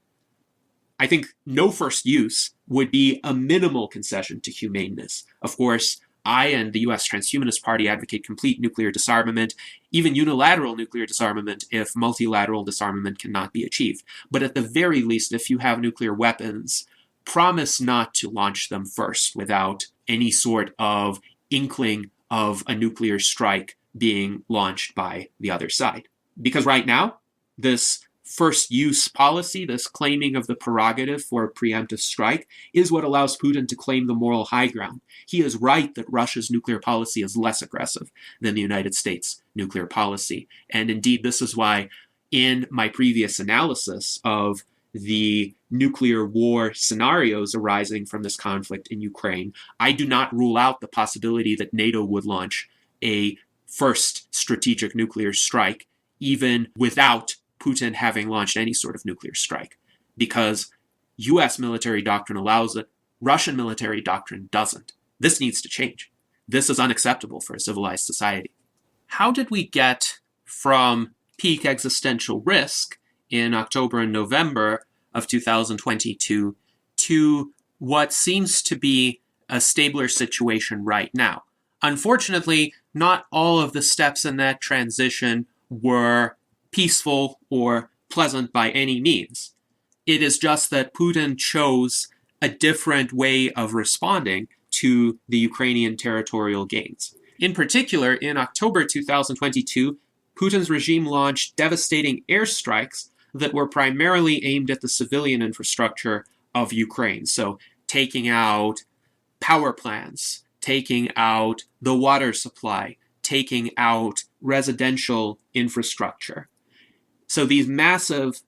I think no first use would be a minimal concession to humaneness. Of course, I and the U.S. Transhumanist Party advocate complete nuclear disarmament, even unilateral nuclear disarmament if multilateral disarmament cannot be achieved. But at the very least, if you have nuclear weapons, promise not to launch them first without any sort of inkling of a nuclear strike being launched by the other side. Because right now, this first use policy, this claiming of the prerogative for a preemptive strike, is what allows Putin to claim the moral high ground. He is right that Russia's nuclear policy is less aggressive than the United States' nuclear policy. And indeed, this is why in my previous analysis of the nuclear war scenarios arising from this conflict in Ukraine, I do not rule out the possibility that NATO would launch a first strategic nuclear strike, even without Putin having launched any sort of nuclear strike, because U.S. military doctrine allows it, Russian military doctrine doesn't. This needs to change. This is unacceptable for a civilized society. How did we get from peak existential risk in October and November of 2022 to what seems to be a stabler situation right now? Unfortunately, not all of the steps in that transition were peaceful or pleasant by any means. It is just that Putin chose a different way of responding to the Ukrainian territorial gains. In particular, in October 2022, Putin's regime launched devastating airstrikes that were primarily aimed at the civilian infrastructure of Ukraine. So taking out power plants, taking out the water supply, taking out residential infrastructure. So these massive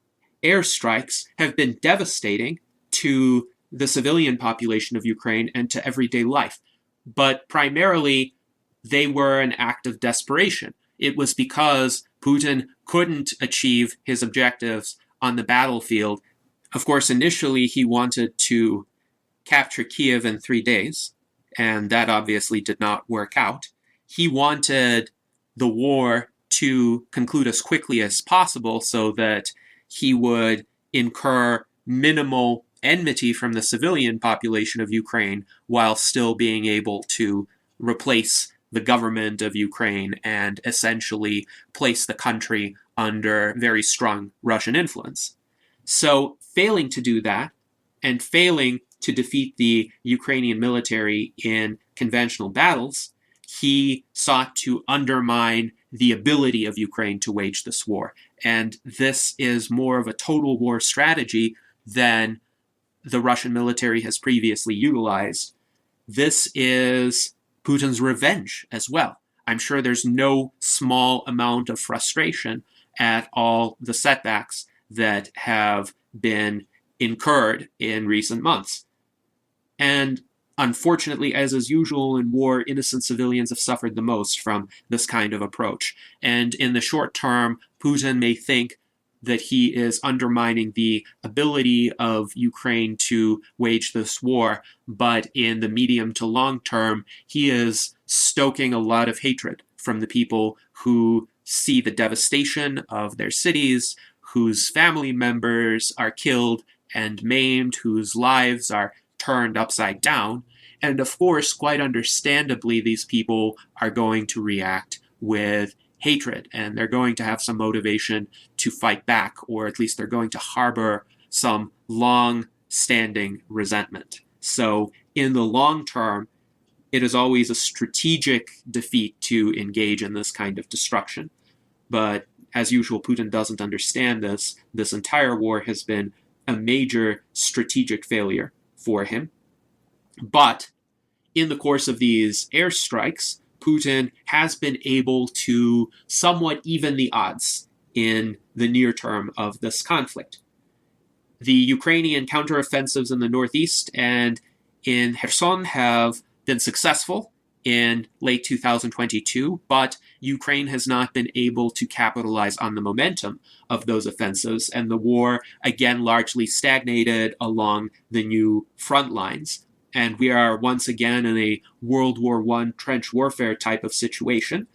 airstrikes have been devastating to the civilian population of Ukraine and to everyday life. But primarily, they were an act of desperation. It was because Putin couldn't achieve his objectives on the battlefield. Of course, initially, he wanted to capture Kiev in 3 days, and that obviously did not work out. He wanted the war to conclude as quickly as possible so that he would incur minimal enmity from the civilian population of Ukraine while still being able to replace the government of Ukraine and essentially place the country under very strong Russian influence. So failing to do that and failing to defeat the Ukrainian military in conventional battles, he sought to undermine the ability of Ukraine to wage this war. And this is more of a total war strategy than the Russian military has previously utilized. This is Putin's revenge as well. I'm sure there's no small amount of frustration at all the setbacks that have been incurred in recent months. And unfortunately, as is usual in war, innocent civilians have suffered the most from this kind of approach. And in the short term, Putin may think that he is undermining the ability of Ukraine to wage this war, but in the medium to long term, he is stoking a lot of hatred from the people who see the devastation of their cities, whose family members are killed and maimed, whose lives are turned upside down. And of course, quite understandably, these people are going to react with hatred, and they're going to have some motivation to fight back, or at least they're going to harbor some long-standing resentment. So in the long term, it is always a strategic defeat to engage in this kind of destruction. But as usual, Putin doesn't understand this. This entire war has been a major strategic failure for him. But in the course of these airstrikes, Putin has been able to somewhat even the odds in the near term of this conflict. The Ukrainian counteroffensives in the northeast and in Kherson have been successful in late 2022, but Ukraine has not been able to capitalize on the momentum of those offensives, and the war again largely stagnated along the new front lines. And we are once again in a World War I trench warfare type of situation.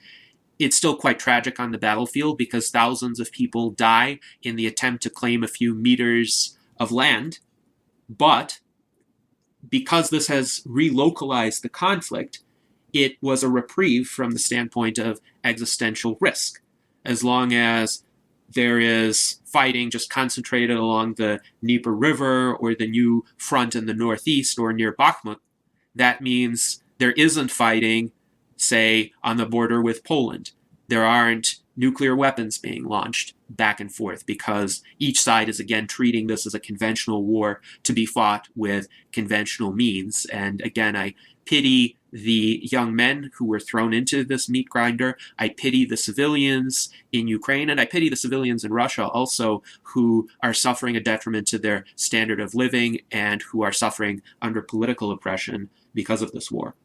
It's still quite tragic on the battlefield because thousands of people die in the attempt to claim a few meters of land. But because this has relocalized the conflict, it was a reprieve from the standpoint of existential risk. As long as there is fighting just concentrated along the Dnieper River or the new front in the northeast or near Bakhmut, that means there isn't fighting, say, on the border with Poland. There aren't nuclear weapons being launched back and forth because each side is again treating this as a conventional war to be fought with conventional means. And again, I pity the young men who were thrown into this meat grinder. I pity the civilians in Ukraine, and I pity the civilians in Russia also who are suffering a detriment to their standard of living and who are suffering under political oppression because of this war.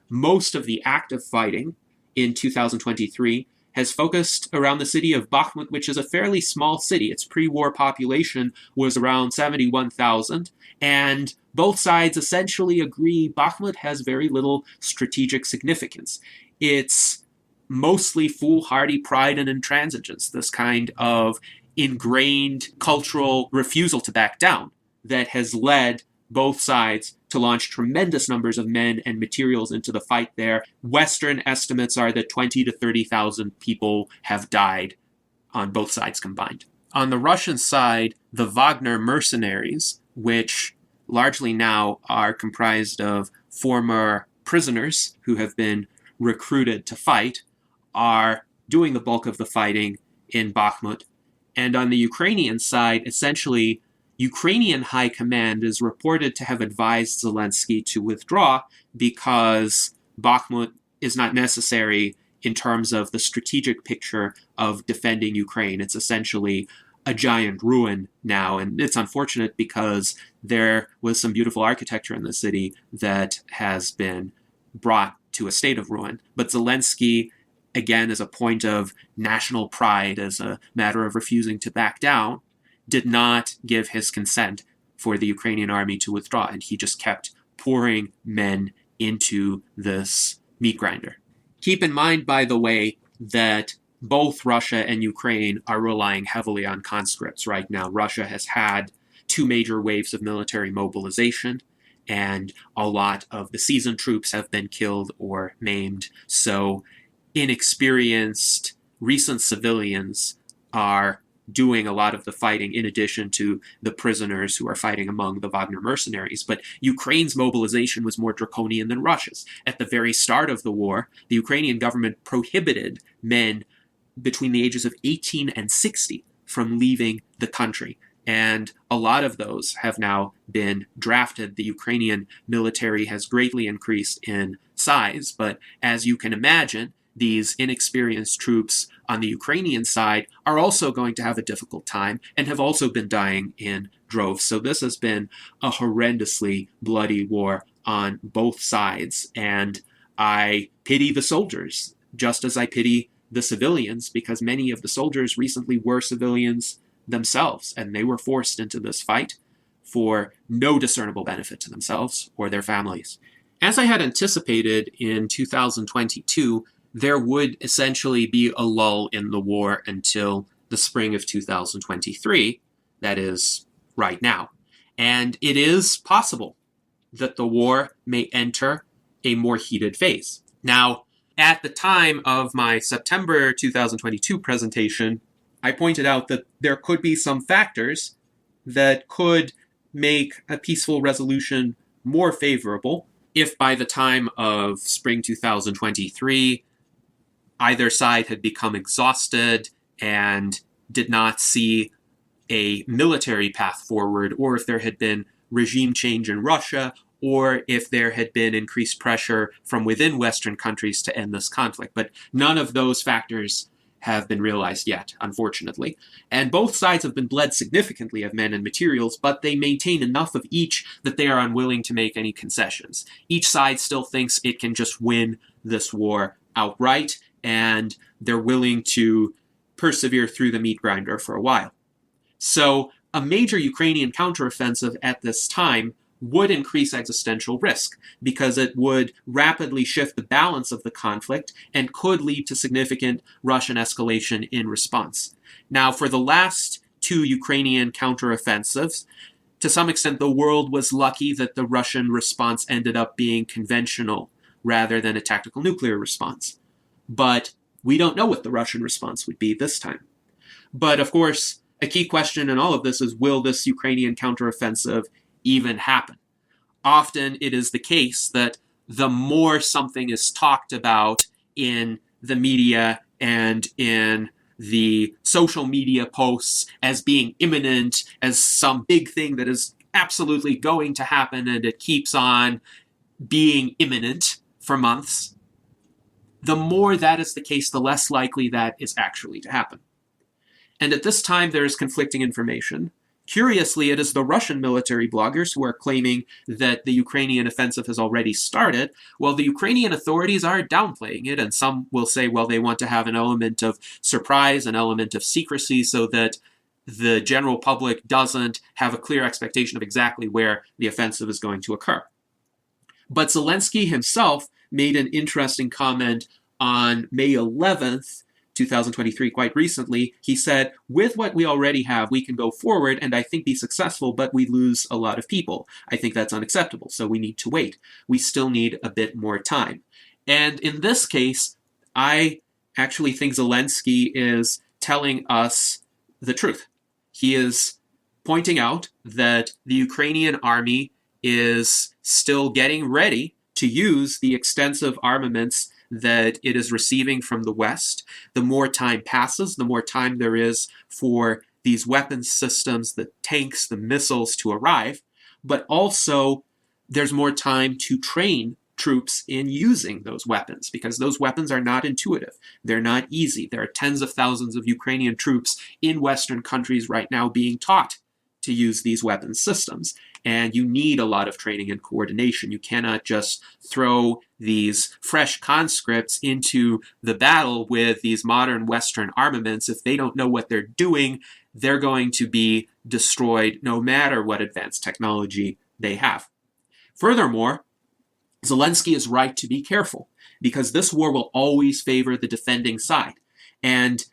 Most of the active fighting in 2023 has focused around the city of Bakhmut, which is a fairly small city. Its pre-war population was around 71,000, and both sides essentially agree Bakhmut has very little strategic significance. It's mostly foolhardy pride and intransigence, this kind of ingrained cultural refusal to back down that has led both sides to launch tremendous numbers of men and materials into the fight there. Western estimates are that 20 to 30,000 people have died on both sides combined. On the Russian side, the Wagner mercenaries, which largely now are comprised of former prisoners who have been recruited to fight, are doing the bulk of the fighting in Bakhmut. And on the Ukrainian side, essentially, Ukrainian high command is reported to have advised Zelensky to withdraw because Bakhmut is not necessary in terms of the strategic picture of defending Ukraine. It's essentially a giant ruin now, and it's unfortunate because there was some beautiful architecture in the city that has been brought to a state of ruin. But Zelensky, again, as a point of national pride, as a matter of refusing to back down, did not give his consent for the Ukrainian army to withdraw, and he just kept pouring men into this meat grinder. Keep in mind, by the way, that both Russia and Ukraine are relying heavily on conscripts right now. Russia has had 2 major waves of military mobilization, and a lot of the seasoned troops have been killed or maimed. So inexperienced recent civilians are doing a lot of the fighting in addition to the prisoners who are fighting among the Wagner mercenaries. But Ukraine's mobilization was more draconian than Russia's. At the very start of the war, the Ukrainian government prohibited men between the ages of 18 and 60 from leaving the country. And a lot of those have now been drafted. The Ukrainian military has greatly increased in size, but as you can imagine, these inexperienced troops on the Ukrainian side are also going to have a difficult time and have also been dying in droves. So this has been a horrendously bloody war on both sides. And I pity the soldiers, just as I pity the civilians, because many of the soldiers recently were civilians themselves, and they were forced into this fight for no discernible benefit to themselves or their families. As I had anticipated in 2022, there would essentially be a lull in the war until the spring of 2023, that is, right now. And it is possible that the war may enter a more heated phase. Now, at the time of my September 2022 presentation, I pointed out that there could be some factors that could make a peaceful resolution more favorable if by the time of spring 2023, either side had become exhausted and did not see a military path forward, or if there had been regime change in Russia, or if there had been increased pressure from within Western countries to end this conflict. But none of those factors have been realized yet, unfortunately. And both sides have been bled significantly of men and materials, but they maintain enough of each that they are unwilling to make any concessions. Each side still thinks it can just win this war outright, and they're willing to persevere through the meat grinder for a while. So a major Ukrainian counteroffensive at this time would increase existential risk, because it would rapidly shift the balance of the conflict and could lead to significant Russian escalation in response. Now, for the last two Ukrainian counteroffensives, to some extent the world was lucky that the Russian response ended up being conventional rather than a tactical nuclear response. But we don't know what the Russian response would be this time. But of course, a key question in all of this is, will this Ukrainian counteroffensive even happen? Often it is the case that the more something is talked about in the media and in the social media posts as being imminent, as some big thing that is absolutely going to happen, and it keeps on being imminent for months, the more that is the case, the less likely that is actually to happen. And at this time, there is conflicting information. Curiously, it is the Russian military bloggers who are claiming that the Ukrainian offensive has already started, while the Ukrainian authorities are downplaying it, and some will say, well, they want to have an element of surprise, an element of secrecy, so that the general public doesn't have a clear expectation of exactly where the offensive is going to occur. But Zelensky himself made an interesting comment on May 11th, 2023, quite recently. He said, with what we already have, we can go forward and I think be successful, but we lose a lot of people. I think that's unacceptable, so we need to wait. We still need a bit more time. And in this case, I actually think Zelensky is telling us the truth. He is pointing out that the Ukrainian army is still getting ready to use the extensive armaments that it is receiving from the West. The more time passes, the more time there is for these weapons systems, the tanks, the missiles to arrive, but also there's more time to train troops in using those weapons, because those weapons are not intuitive. They're not easy. There are tens of thousands of Ukrainian troops in Western countries right now being taught to use these weapons systems. And you need a lot of training and coordination. You cannot just throw these fresh conscripts into the battle with these modern Western armaments. If they don't know what they're doing, they're going to be destroyed no matter what advanced technology they have. Furthermore, Zelensky is right to be careful, because this war will always favor the defending side. And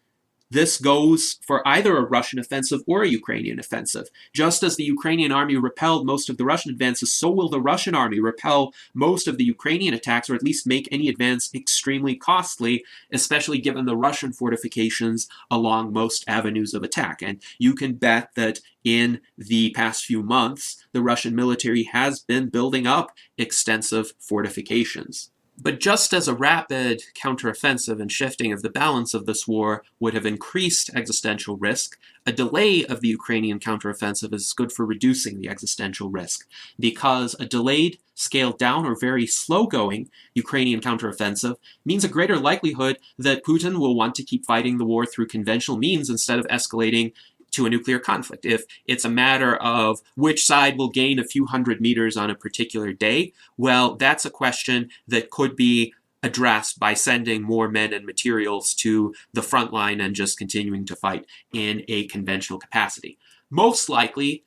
this goes for either a Russian offensive or a Ukrainian offensive. Just as the Ukrainian army repelled most of the Russian advances, so will the Russian army repel most of the Ukrainian attacks, or at least make any advance extremely costly, especially given the Russian fortifications along most avenues of attack. And you can bet that in the past few months, the Russian military has been building up extensive fortifications. But just as a rapid counteroffensive and shifting of the balance of this war would have increased existential risk, a delay of the Ukrainian counteroffensive is good for reducing the existential risk, because a delayed, scaled down, or very slow-going Ukrainian counteroffensive means a greater likelihood that Putin will want to keep fighting the war through conventional means instead of escalating to a nuclear conflict. If it's a matter of which side will gain a few hundred meters on a particular day, well, that's a question that could be addressed by sending more men and materials to the front line and just continuing to fight in a conventional capacity. Most likely,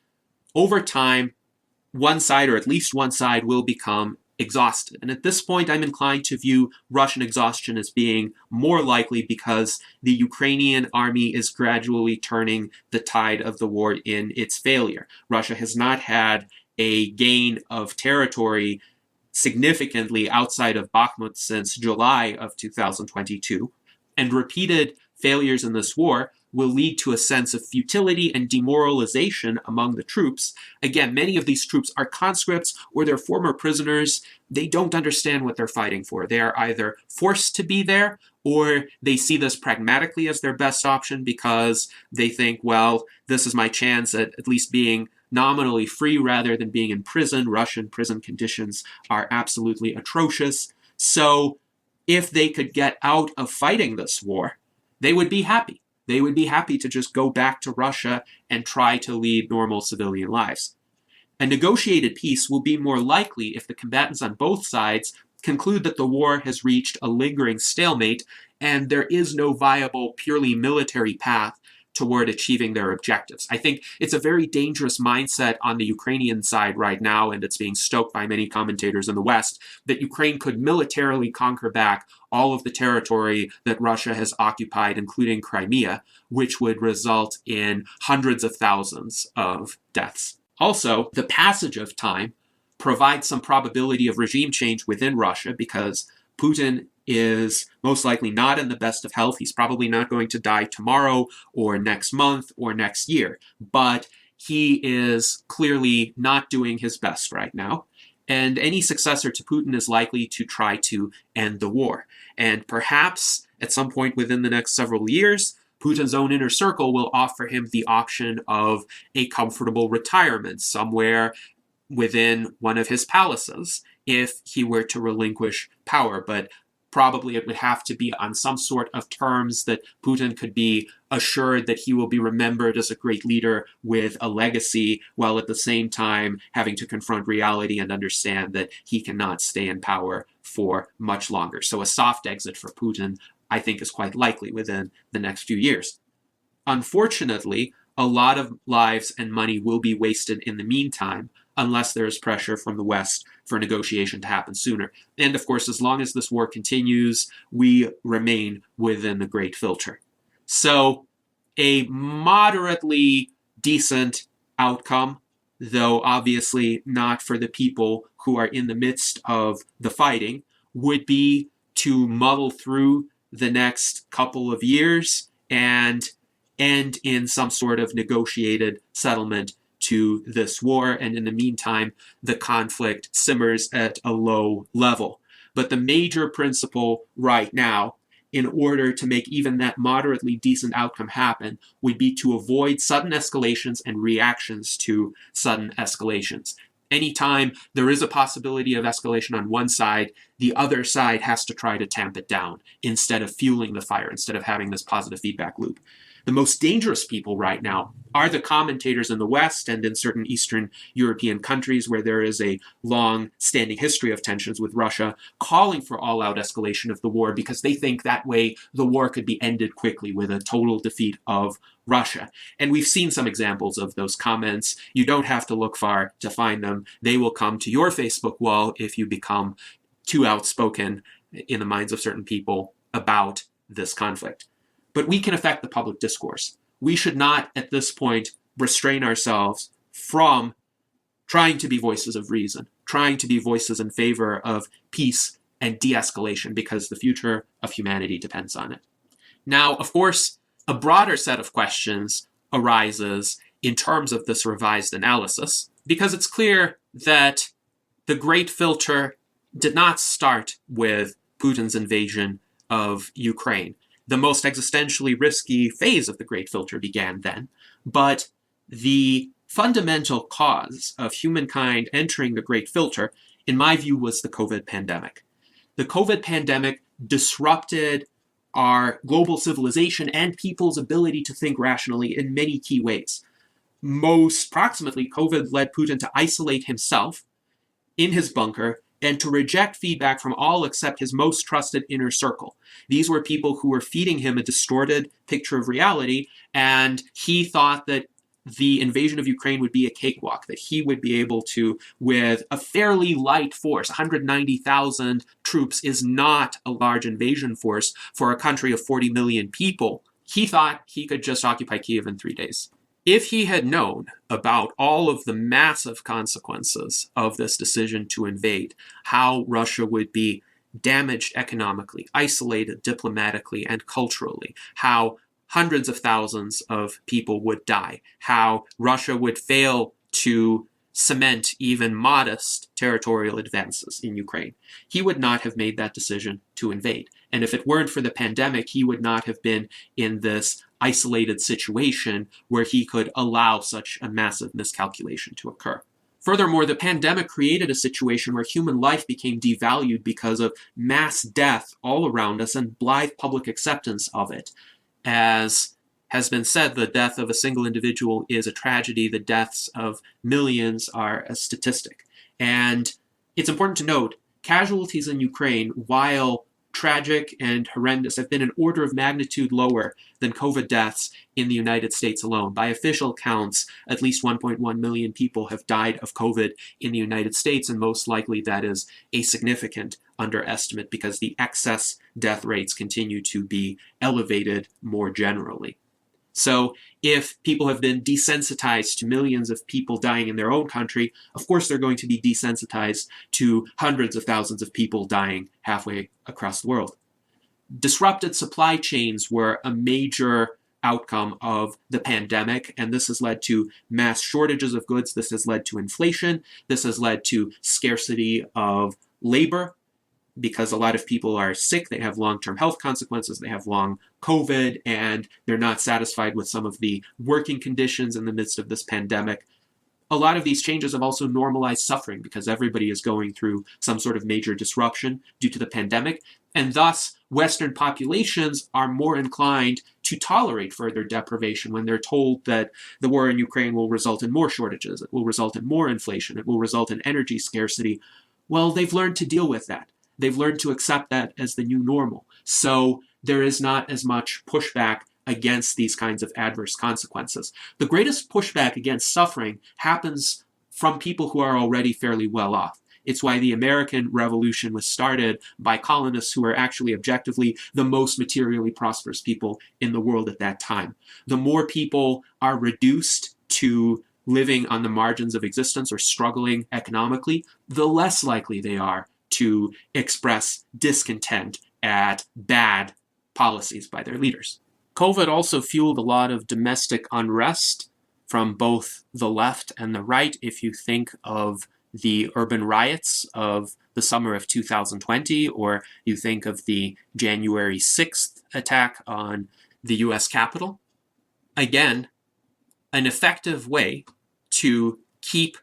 over time, one side, or at least one side, will become exhausted. And at this point, I'm inclined to view Russian exhaustion as being more likely because the Ukrainian army is gradually turning the tide of the war in its failure. Russia has not had a gain of territory significantly outside of Bakhmut since July of 2022, and repeated failures in this war will lead to a sense of futility and demoralization among the troops. Again, many of these troops are conscripts or they're former prisoners. They don't understand what they're fighting for. They are either forced to be there, or they see this pragmatically as their best option because they think, well, this is my chance at least being nominally free rather than being in prison. Russian prison conditions are absolutely atrocious. So if they could get out of fighting this war, they would be happy. They would be happy to just go back to Russia and try to lead normal civilian lives. A negotiated peace will be more likely if the combatants on both sides conclude that the war has reached a lingering stalemate and there is no viable, purely military path toward achieving their objectives. I think it's a very dangerous mindset on the Ukrainian side right now, and it's being stoked by many commentators in the West, that Ukraine could militarily conquer back all of the territory that Russia has occupied, including Crimea, which would result in hundreds of thousands of deaths. Also, the passage of time provides some probability of regime change within Russia because Putin is most likely not in the best of health. He's probably not going to die tomorrow or next month or next year, but he is clearly not doing his best right now. And any successor to Putin is likely to try to end the war. And perhaps at some point within the next several years, Putin's own inner circle will offer him the option of a comfortable retirement somewhere within one of his palaces if he were to relinquish power. But probably it would have to be on some sort of terms that Putin could be assured that he will be remembered as a great leader with a legacy, while at the same time having to confront reality and understand that he cannot stay in power for much longer. So a soft exit for Putin, I think, is quite likely within the next few years. Unfortunately, a lot of lives and money will be wasted in the meantime unless there is pressure from the West for negotiation to happen sooner. And of course, as long as this war continues, we remain within the Great Filter. So a moderately decent outcome, though obviously not for the people who are in the midst of the fighting, would be to muddle through the next couple of years and end in some sort of negotiated settlement to this war, and in the meantime, the conflict simmers at a low level. But the major principle right now, in order to make even that moderately decent outcome happen, would be to avoid sudden escalations and reactions to sudden escalations. Anytime there is a possibility of escalation on one side, the other side has to try to tamp it down instead of fueling the fire, instead of having this positive feedback loop. The most dangerous people right now are the commentators in the West and in certain Eastern European countries where there is a long-standing history of tensions with Russia, calling for all-out escalation of the war because they think that way the war could be ended quickly with a total defeat of Russia. And we've seen some examples of those comments. You don't have to look far to find them. They will come to your Facebook wall if you become too outspoken in the minds of certain people about this conflict. But we can affect the public discourse. We should not, at this point, restrain ourselves from trying to be voices of reason, trying to be voices in favor of peace and de-escalation, because the future of humanity depends on it. Now, of course, a broader set of questions arises in terms of this revised analysis, because it's clear that the Great Filter did not start with Putin's invasion of Ukraine. The most existentially risky phase of the Great Filter began then, but the fundamental cause of humankind entering the Great Filter, in my view, was the COVID pandemic. The COVID pandemic disrupted our global civilization and people's ability to think rationally in many key ways. Most proximately, COVID led Putin to isolate himself in his bunker and to reject feedback from all except his most trusted inner circle. These were people who were feeding him a distorted picture of reality, and he thought that the invasion of Ukraine would be a cakewalk, that he would be able to, with a fairly light force, 190,000 troops is not a large invasion force for a country of 40 million people. He thought he could just occupy Kyiv in 3 days. If he had known about all of the massive consequences of this decision to invade, how Russia would be damaged economically, isolated diplomatically and culturally, how hundreds of thousands of people would die, how Russia would fail to cement even modest territorial advances in Ukraine, he would not have made that decision to invade. And if it weren't for the pandemic, he would not have been in this isolated situation where he could allow such a massive miscalculation to occur. Furthermore, the pandemic created a situation where human life became devalued because of mass death all around us and blithe public acceptance of it. As has been said, the death of a single individual is a tragedy. The deaths of millions are a statistic. And it's important to note, casualties in Ukraine, while tragic and horrendous, have been an order of magnitude lower than COVID deaths in the United States alone. By official counts, at least 1.1 million people have died of COVID in the United States, and most likely that is a significant underestimate because the excess death rates continue to be elevated more generally. So if people have been desensitized to millions of people dying in their own country, of course they're going to be desensitized to hundreds of thousands of people dying halfway across the world. Disrupted supply chains were a major outcome of the pandemic, and this has led to mass shortages of goods. This has led to inflation. This has led to scarcity of labor, because a lot of people are sick, they have long-term health consequences, they have long COVID, and they're not satisfied with some of the working conditions in the midst of this pandemic. A lot of these changes have also normalized suffering because everybody is going through some sort of major disruption due to the pandemic, and thus Western populations are more inclined to tolerate further deprivation when they're told that the war in Ukraine will result in more shortages, it will result in more inflation, it will result in energy scarcity. Well, they've learned to deal with that. They've learned to accept that as the new normal. So there is not as much pushback against these kinds of adverse consequences. The greatest pushback against suffering happens from people who are already fairly well off. It's why the American Revolution was started by colonists who are actually objectively the most materially prosperous people in the world at that time. The more people are reduced to living on the margins of existence or struggling economically, the less likely they are to express discontent at bad policies by their leaders. COVID also fueled a lot of domestic unrest from both the left and the right. If you think of the urban riots of the summer of 2020, or you think of the January 6th attack on the US Capitol, again, an effective way to keep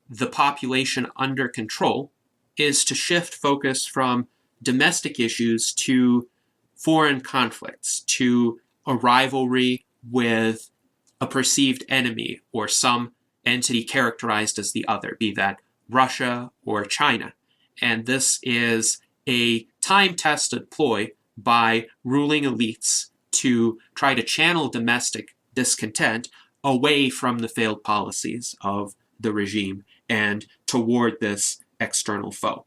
the population under control is to shift focus from domestic issues to foreign conflicts, to a rivalry with a perceived enemy or some entity characterized as the other, be that Russia or China. And this is a time-tested ploy by ruling elites to try to channel domestic discontent away from the failed policies of the regime and toward this external foe.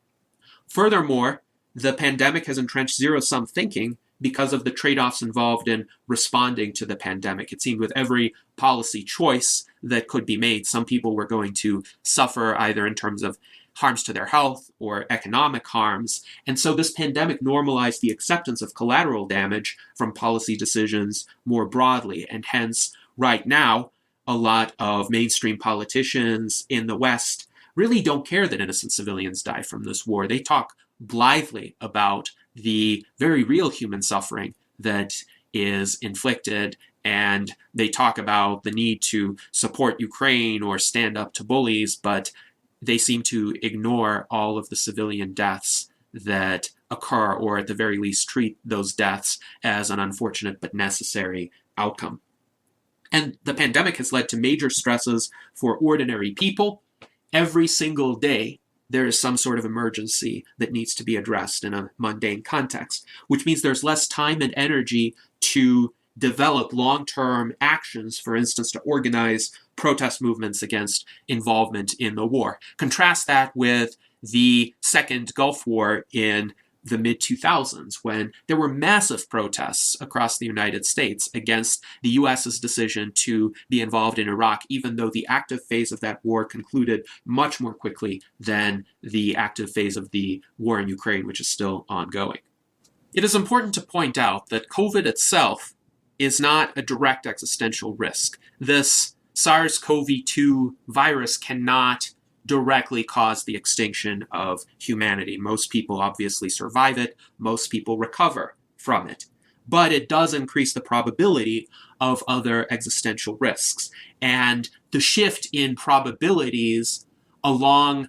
Furthermore, the pandemic has entrenched zero-sum thinking because of the trade-offs involved in responding to the pandemic. It seemed with every policy choice that could be made, some people were going to suffer either in terms of harms to their health or economic harms. And so this pandemic normalized the acceptance of collateral damage from policy decisions more broadly. And hence, right now, a lot of mainstream politicians in the West really don't care that innocent civilians die from this war. They talk blithely about the very real human suffering that is inflicted, and they talk about the need to support Ukraine or stand up to bullies, but they seem to ignore all of the civilian deaths that occur, or at the very least treat those deaths as an unfortunate but necessary outcome. And the pandemic has led to major stresses for ordinary people. Every single day, there is some sort of emergency that needs to be addressed in a mundane context, which means there's less time and energy to develop long-term actions, for instance, to organize protest movements against involvement in the war. Contrast that with the Second Gulf War in the mid-2000s, when there were massive protests across the United States against the US's decision to be involved in Iraq, even though the active phase of that war concluded much more quickly than the active phase of the war in Ukraine, which is still ongoing. It is important to point out that COVID itself is not a direct existential risk. This SARS-CoV-2 virus cannot directly cause the extinction of humanity. Most people obviously survive it. Most people recover from it. But it does increase the probability of other existential risks. And the shift in probabilities along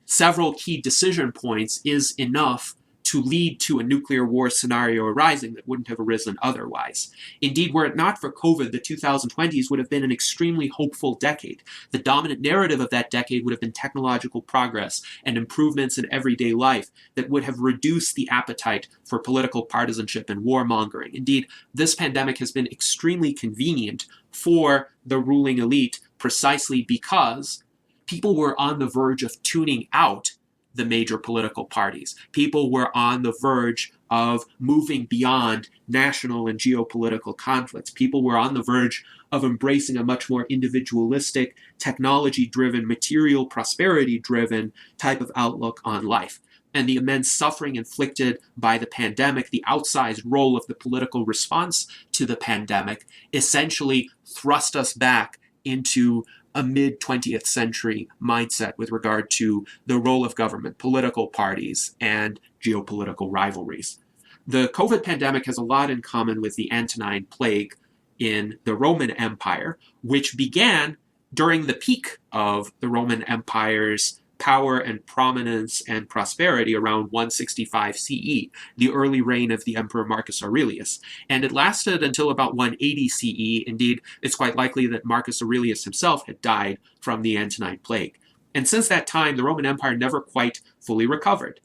several key decision points is enough to lead to a nuclear war scenario arising that wouldn't have arisen otherwise. Indeed, were it not for COVID, the 2020s would have been an extremely hopeful decade. The dominant narrative of that decade would have been technological progress and improvements in everyday life that would have reduced the appetite for political partisanship and warmongering. Indeed, this pandemic has been extremely convenient for the ruling elite precisely because people were on the verge of tuning out the major political parties. People were on the verge of moving beyond national and geopolitical conflicts. People were on the verge of embracing a much more individualistic, technology-driven, material prosperity-driven type of outlook on life. And the immense suffering inflicted by the pandemic, the outsized role of the political response to the pandemic, essentially thrust us back into a mid-20th century mindset with regard to the role of government, political parties, and geopolitical rivalries. The COVID pandemic has a lot in common with the Antonine Plague in the Roman Empire, which began during the peak of the Roman Empire's power and prominence and prosperity around 165 CE, the early reign of the Emperor Marcus Aurelius. And it lasted until about 180 CE. Indeed, it's quite likely that Marcus Aurelius himself had died from the Antonine Plague. And since that time, the Roman Empire never quite fully recovered.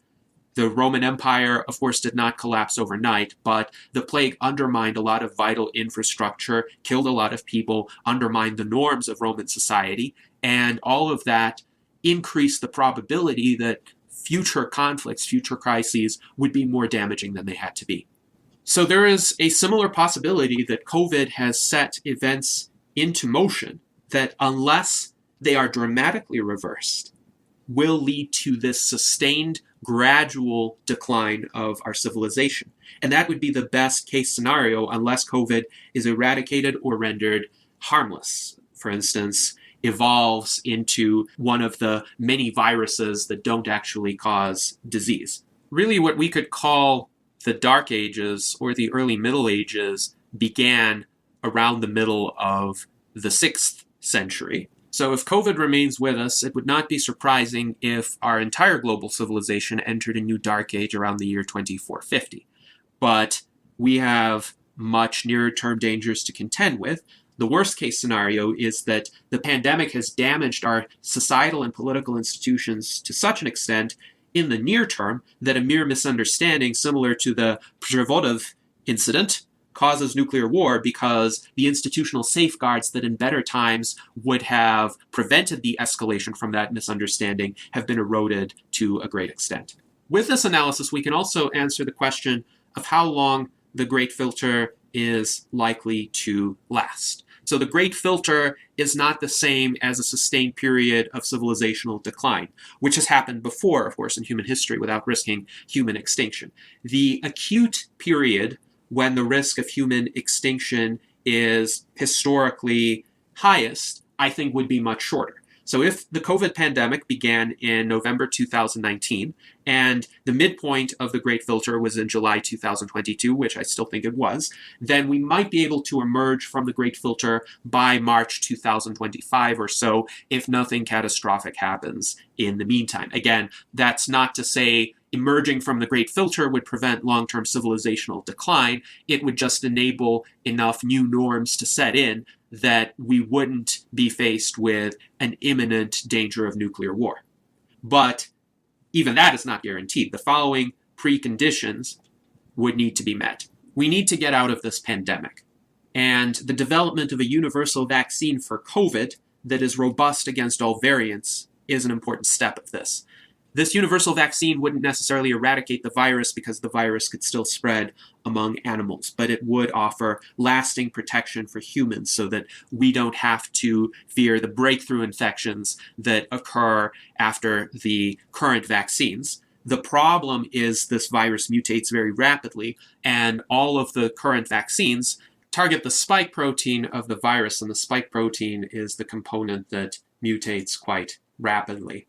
The Roman Empire, of course, did not collapse overnight, but the plague undermined a lot of vital infrastructure, killed a lot of people, undermined the norms of Roman society, and all of that increase the probability that future conflicts, future crises would be more damaging than they had to be. So there is a similar possibility that COVID has set events into motion that, unless they are dramatically reversed, will lead to this sustained, gradual decline of our civilization. And that would be the best case scenario unless COVID is eradicated or rendered harmless. For instance, evolves into one of the many viruses that don't actually cause disease. Really, what we could call the Dark Ages or the early Middle Ages began around the middle of the 6th century. So if COVID remains with us, it would not be surprising if our entire global civilization entered a new Dark Age around the year 2450. But we have much nearer-term dangers to contend with. The worst case scenario is that the pandemic has damaged our societal and political institutions to such an extent in the near term that a mere misunderstanding similar to the Przewodów incident causes nuclear war because the institutional safeguards that in better times would have prevented the escalation from that misunderstanding have been eroded to a great extent. With this analysis, we can also answer the question of how long the Great Filter is likely to last. So the Great Filter is not the same as a sustained period of civilizational decline, which has happened before, of course, in human history without risking human extinction. The acute period when the risk of human extinction is historically highest, I think would be much shorter. So if the COVID pandemic began in November 2019, and the midpoint of the Great Filter was in July 2022, which I still think it was, then we might be able to emerge from the Great Filter by March 2025 or so, if nothing catastrophic happens in the meantime. Again, that's not to say emerging from the Great Filter would prevent long-term civilizational decline. It would just enable enough new norms to set in that we wouldn't be faced with an imminent danger of nuclear war. But even that is not guaranteed. The following preconditions would need to be met. We need to get out of this pandemic. And the development of a universal vaccine for COVID that is robust against all variants is an important step of this. This universal vaccine wouldn't necessarily eradicate the virus because the virus could still spread among animals, but it would offer lasting protection for humans so that we don't have to fear the breakthrough infections that occur after the current vaccines. The problem is this virus mutates very rapidly, and all of the current vaccines target the spike protein of the virus, and the spike protein is the component that mutates quite rapidly.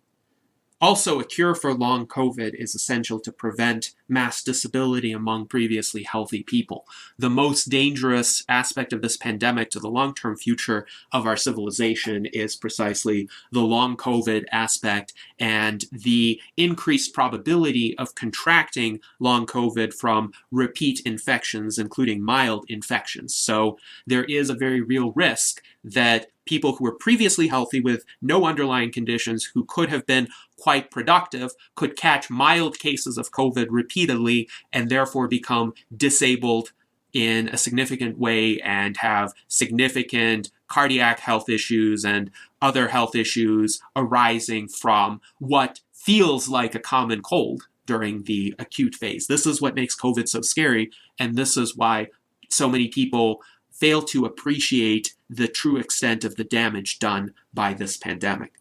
Also, a cure for long COVID is essential to prevent mass disability among previously healthy people. The most dangerous aspect of this pandemic to the long-term future of our civilization is precisely the long COVID aspect and the increased probability of contracting long COVID from repeat infections, including mild infections. So there is a very real risk that people who were previously healthy with no underlying conditions, who could have been quite productive, could catch mild cases of COVID repeatedly and therefore become disabled in a significant way and have significant cardiac health issues and other health issues arising from what feels like a common cold during the acute phase. This is what makes COVID so scary, and this is why so many people fail to appreciate the true extent of the damage done by this pandemic.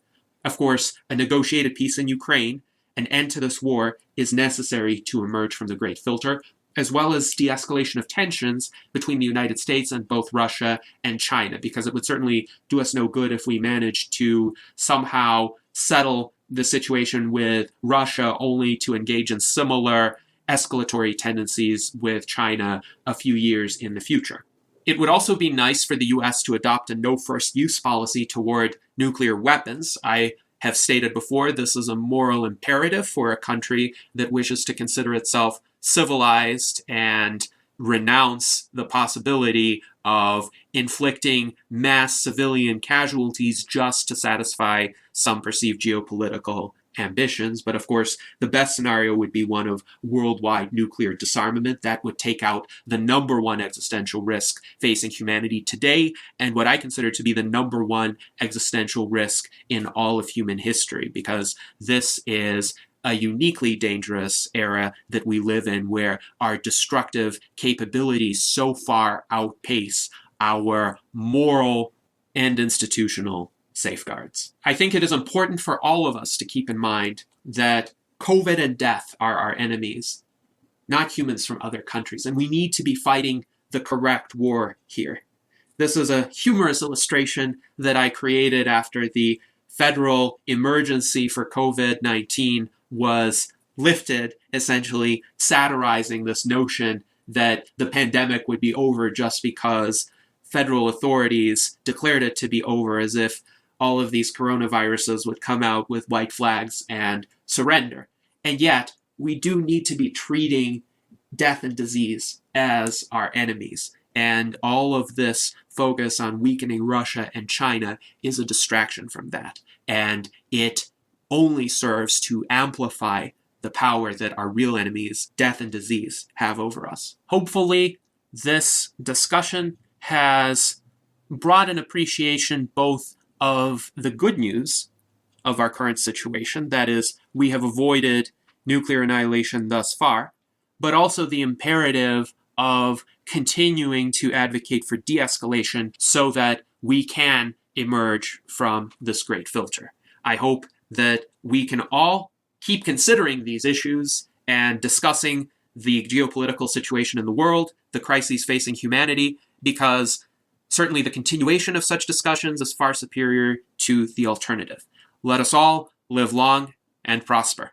Of course, a negotiated peace in Ukraine, an end to this war, is necessary to emerge from the Great Filter, as well as de-escalation of tensions between the United States and both Russia and China, because it would certainly do us no good if we managed to somehow settle the situation with Russia only to engage in similar escalatory tendencies with China a few years in the future. It would also be nice for the US to adopt a no first use policy toward nuclear weapons. I have stated before, this is a moral imperative for a country that wishes to consider itself civilized and renounce the possibility of inflicting mass civilian casualties just to satisfy some perceived geopolitical ambitions. But of course, the best scenario would be one of worldwide nuclear disarmament. That would take out the number one existential risk facing humanity today, and what I consider to be the number one existential risk in all of human history, because this is a uniquely dangerous era that we live in, where our destructive capabilities so far outpace our moral and institutional safeguards. I think it is important for all of us to keep in mind that COVID and death are our enemies, not humans from other countries, and we need to be fighting the correct war here. This is a humorous illustration that I created after the federal emergency for COVID-19 was lifted, essentially satirizing this notion that the pandemic would be over just because federal authorities declared it to be over, as if all of these coronaviruses would come out with white flags and surrender. And yet, we do need to be treating death and disease as our enemies. And all of this focus on weakening Russia and China is a distraction from that. And it only serves to amplify the power that our real enemies, death and disease, have over us. Hopefully, this discussion has brought an appreciation both of the good news of our current situation, that is, we have avoided nuclear annihilation thus far, but also the imperative of continuing to advocate for de-escalation so that we can emerge from this Great Filter. I hope that we can all keep considering these issues and discussing the geopolitical situation in the world, the crises facing humanity, because certainly the continuation of such discussions is far superior to the alternative. Let us all live long and prosper.